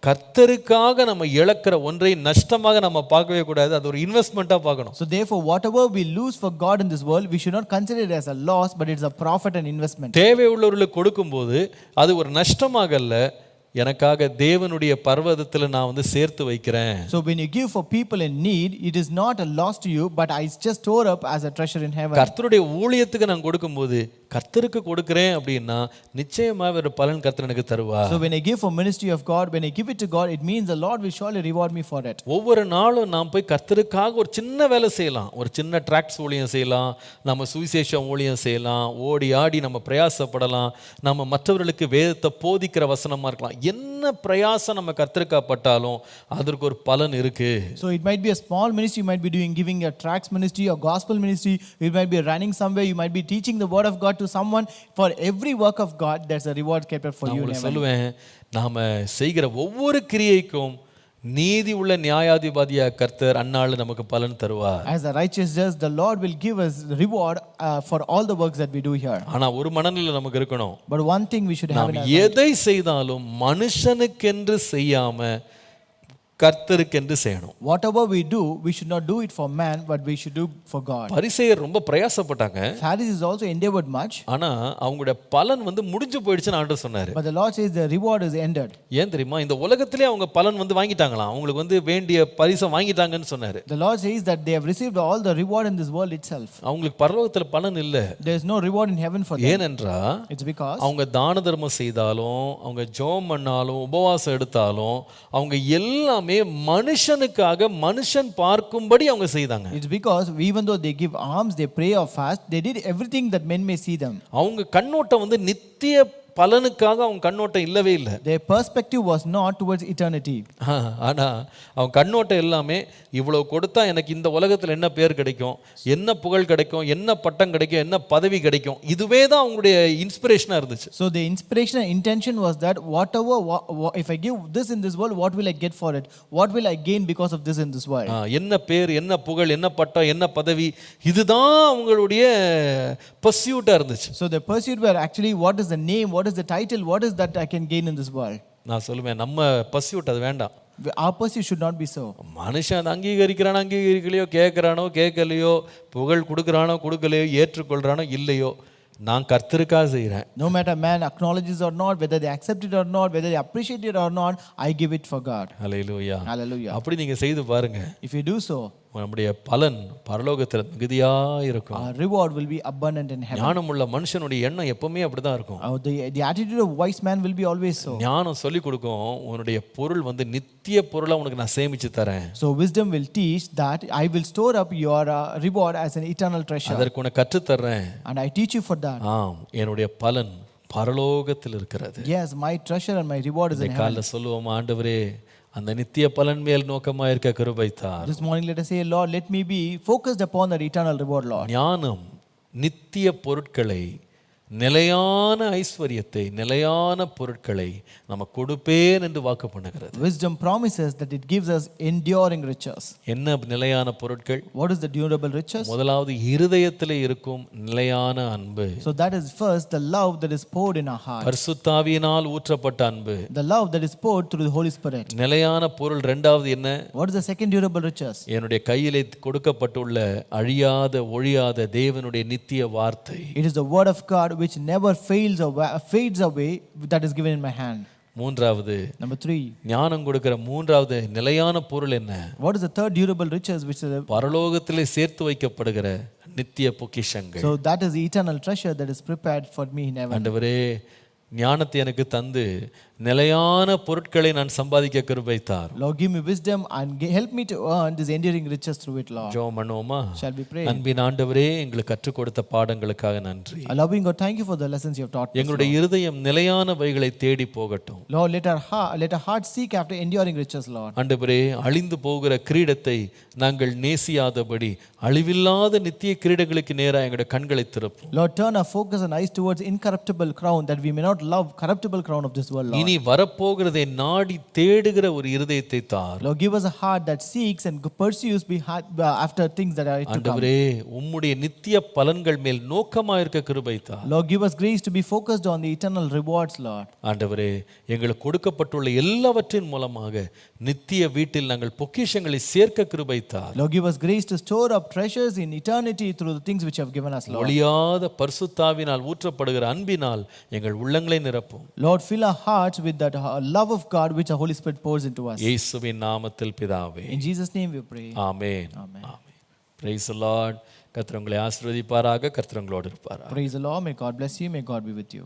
கர்த்தருக்காக நம்ம இழக்கிற ஒன்றை நஷ்டமாக நம்ம பார்க்கவே கூடாது. அது ஒரு இன்வெஸ்ட்மெண்டா பார்க்கணும். So therefore whatever we lose for God in this world, we should not consider it as a loss, but it's a profit and investment. தேவை உள்ளவர்களுக்கு கொடுக்கும்போது அது ஒரு நஷ்டமாக அல்ல, எனக்காக தேவனுடைய பர்வதத்தில் நான் வந்து சேர்த்து வைக்கிறேன். So when you give for people in need, it is not a loss to you, but I just store up as a treasure in heaven. கர்த்தருடைய ஊழியத்துக்கு நான் கொடுக்கும்போது கர்த்தருக்கு கொடுக்கிறேன் அப்படின்னா நிச்சயமா ஒரு பலன் கர்த்தர் எனக்கு தருவார். So when I give for ministry of God, when I give it to God, it means the Lord will surely reward me for it. ஒவ்வொரு நாளும் நாம் போய் கர்த்தருக்காக ஒரு சின்ன வேலை செய்யலாம். ஒரு சின்ன டிராக்ட்ஸ் ஊழியம் செய்யலாம், நம்ம சுவிசேஷம் ஊழியம் செய்யலாம், ஓடி ஆடி நம்ம பிரயாசப்படலாம், நம்ம மற்றவர்களுக்கு வேதத்தை போதிக்கிற வசனமா இருக்கலாம். என்ன பிரயாசம் நம்ம கர்த்தருக்காக பட்டாலும் அதற்கு ஒரு பலன் இருக்கு. So it might be a small ministry you might be doing, giving a tracts ministry or gospel ministry, you might be running somewhere, you might be teaching the word of God to someone. For every work of God there's a reward kept for you in heaven. சொல்லுவேன், நாம செய்கிற ஒவ்வொரு கிரியைக்கும் நீதி உள்ள நியாயாதிபதியா கர்த்தர் அந்நாள் நமக்கு பலன் தருவார். As a righteous judge, the Lord will give us reward for all the works that we do here. ஆனா ஒரு மனநிலை நமக்கு இருக்கணும். But one thing we should have in our mind, எதை செய்தாலும் மனுஷனுக்கென்று செய்யாம கர்த்தருக்கென்று செய்யணும். Whatever we do, we should not do it for man, but we should do for God. பரிசேயர் ரொம்ப பிரயாசப்பட்டாங்க. Pharisees also endeavored much. ஆனா அவங்களுடைய பலன் வந்து முடிஞ்சு போயிடுச்சுன்னு ஆண்டவர் சொன்னாரு. But the Lord says the reward is ended. ஏன் தெரியுமா? இந்த உலகத்திலே அவங்க பலன் வந்து வாங்கிட்டாங்களாம். அவங்களுக்கு வந்து வேண்டிய பரிசை வாங்கிட்டாங்கன்னு சொன்னாரு. The Lord says that they have received all the reward in this world itself. அவங்களுக்கு பரலோகத்துல பலன் இல்ல. There is no reward in heaven for them. ஏனென்றா It's because அவங்க தான தர்மம் செய்தாலும், அவங்க ஜெபம் பண்ணாலும், உபவாசம் எடுத்தாலும், அவங்க எல்லாம் மனுஷனுக்காக மனுஷன் பார்க்கும்படி அவங்க செய்தாங்க. It's because even though they give alms, they pray or fast, they did everything that men may see them. அவங்க கண்ணோட்டம் வந்து நித்திய பலனுக்காக அவங்க கண்ணோட்டம் இல்லவே இல்லை. Their perspective was not towards eternity. ஆனா அவங்க கண்ணோட்டம் எல்லாமே இவ்வளவு கொடுத்தா எனக்கு இந்த உலகத்துல என்ன பேர் கிடைக்கும், என்ன புகழ் கிடைக்கும், என்ன பட்டம் கிடைக்கும், என்ன பதவி கிடைக்கும், இதுவே தான் அவங்களுடைய இன்ஸ்பிரேஷனா இருந்துச்சு. So the inspiration and intention was that whatever if I give this in this world, what will I get for it? What will I gain because of this in this world? என்ன பேர், என்ன புகழ், என்ன பட்டம், என்ன பதவி, இதுதான் அவங்களுடைய பர்சியூட்டா இருந்துச்சு. So the pursuit were actually what is the name, what is the title, what is that I can gain in this world? நான் சொல்லுவேன், நம்ம பர்சியூட் அது வேண்டாம். Our pursuit should not be so. மனுஷன் அதை அங்கீகரிக்கிறானோ அங்கீகரிக்கலையோ, கேட்குறானோ கேட்கலையோ, புகழ் கொடுக்குறானோ கொடுக்கலையோ, ஏற்றுக்கொள்கிறானோ இல்லையோ, நான் கர்த்தருக்காக செய்கிறேன். No matter man acknowledges or not, whether they accept it or not, whether they appreciate it or not, I give it for God. Hallelujah. Hallelujah. அப்படி நீங்க செய்து பாருங்க. If you do so, நம்முடைய பலன் பரலோகத்தில் மிகுதியா இருக்கும். Our reward will be abundant in heaven. ஞானமுள்ள மனுஷனுடைய எண்ணம் எப்பவுமே அப்படிதான் இருக்கும். The attitude of wise man will be always so. ஞானம் சொல்லி கொடுக்கும், உன்னுடைய பொருள் வந்து நித்திய பொருளா உனக்கு நான் சேமிச்சு தரேன். So wisdom will teach that I will store up your reward as an eternal treasure. அதற்கு உனக்கு கற்று தர்றேன். And I teach you for that. ஆம், என்னுடைய பலன் பரலோகத்தில் இருக்கிறது. Yes, my treasure and my reward is in heaven. காலைல சொல்லுவோம், ஆண்டவரே அந்த நித்திய பலன் மேல் நோக்கமா இருக்க கிருபை தார். This morning let us say, Lord, let me be focused upon that eternal reward, Lord. ஞானம் நித்திய பொருட்களை, நிலையான ஐஸ்வரியத்தை, நிலையான பொருட்களை நம்ம கொடுப்பேன் என்று வாக்கு பண்ணுகிறது. Wisdom promises that it gives us enduring riches. என்ன நிலையான பொருட்கள்? What is the durable riches? முதலாவது இருதயத்திலே இருக்கும் நிலையான அன்பு. So that is first the love that is poured in our heart. பரிசுத்தாவியினால் ஊற்றப்பட்ட அன்பு. The love that is poured through the Holy Spirit. நிலையான பொருள் இரண்டாவது என்ன? What is the second durable riches? என்னுடைய கையிலே கொடுக்கப்பட்டுள்ள அழியாத ஒழியாத தேவனுடைய நித்திய வார்த்தை. It is the word of God which never fades away, that is given in my hand. மூன்றாவது, Number 3. ஞானம் கொடுக்கிற மூன்றாவது நிலையான பொருள் என்ன? What is the third durable riches which is பரலோகத்திலே சேர்த்து வைக்கப்படுகிற நித்திய பொக்கிஷங்கள். So that is the eternal treasure that is prepared for me in heaven. ஆண்டவரே ஞானத்தை எனக்கு தந்து நிலையான பொருட்களை நான் சம்பாதிக்க கிருபை தார். Lord, give me wisdom and help me to earn this enduring riches through it, Lord. ஜெபம் பண்ணுவோமா? Shall we pray? அன்பின் ஆண்டவரே, எங்களுக்கு கற்றுக் கொடுத்த பாடங்களுக்காக நன்றி. Loving God, thank you for the lessons you have taught us. எங்களுடைய இருதயம் நிலையானவைகளை தேடி போகட்டும். Lord, let our heart seek after enduring riches, Lord. ஆண்டவரே, அழிந்து போகிற கிரீடத்தை நாங்கள் நேசியாதபடி அழிவில்லாத நித்திய கிரீடங்களுக்கு நேராக எங்களுடைய கண்களை திருப்பும். Lord, turn our focus and eyes towards incorruptible crown, that we may not love corruptible crown of this world, Lord. இனி வரப்போகிறதை நாடி தேடுகிற ஒரு இருதயத்தை தார். Lord, give us a heart that seeks and pursues after things that are to come. ஆண்டவரே, உம்முடைய நித்திய பலன்கள் மேல் நோக்கமாக இருக்க கிருபை தார். Lord, give us grace to be focused on the eternal rewards, Lord. ஆண்டவரே, எங்களுக்கு கொடுக்கப்பட்டுள்ள எல்லாவற்றின் மூலமாக நித்திய வீட்டில் நாங்கள் பொக்கிஷங்களை சேர்க்க கிருபை தார். Lord, give us grace to store up treasures in eternity through the things which you have given us, Lord. ஒளியாத பரிசுத்தாவினால் ஊற்றப்படுகிற அன்பினால் எங்கள் உள்ளங்களை நிரப்பும். Lord, fill our hearts with that love of God which the Holy Spirit pours into us. இயேசுவின் நாமத்தில் பிதாவே. In Jesus' name we pray. Amen. Amen. Amen. Praise the Lord. கர்த்தர் உங்களை ஆசீர்வதிப்பாராக. கர்த்தர் உங்களோடு இருப்பாராக. Praise the Lord. May God bless you. May God be with you.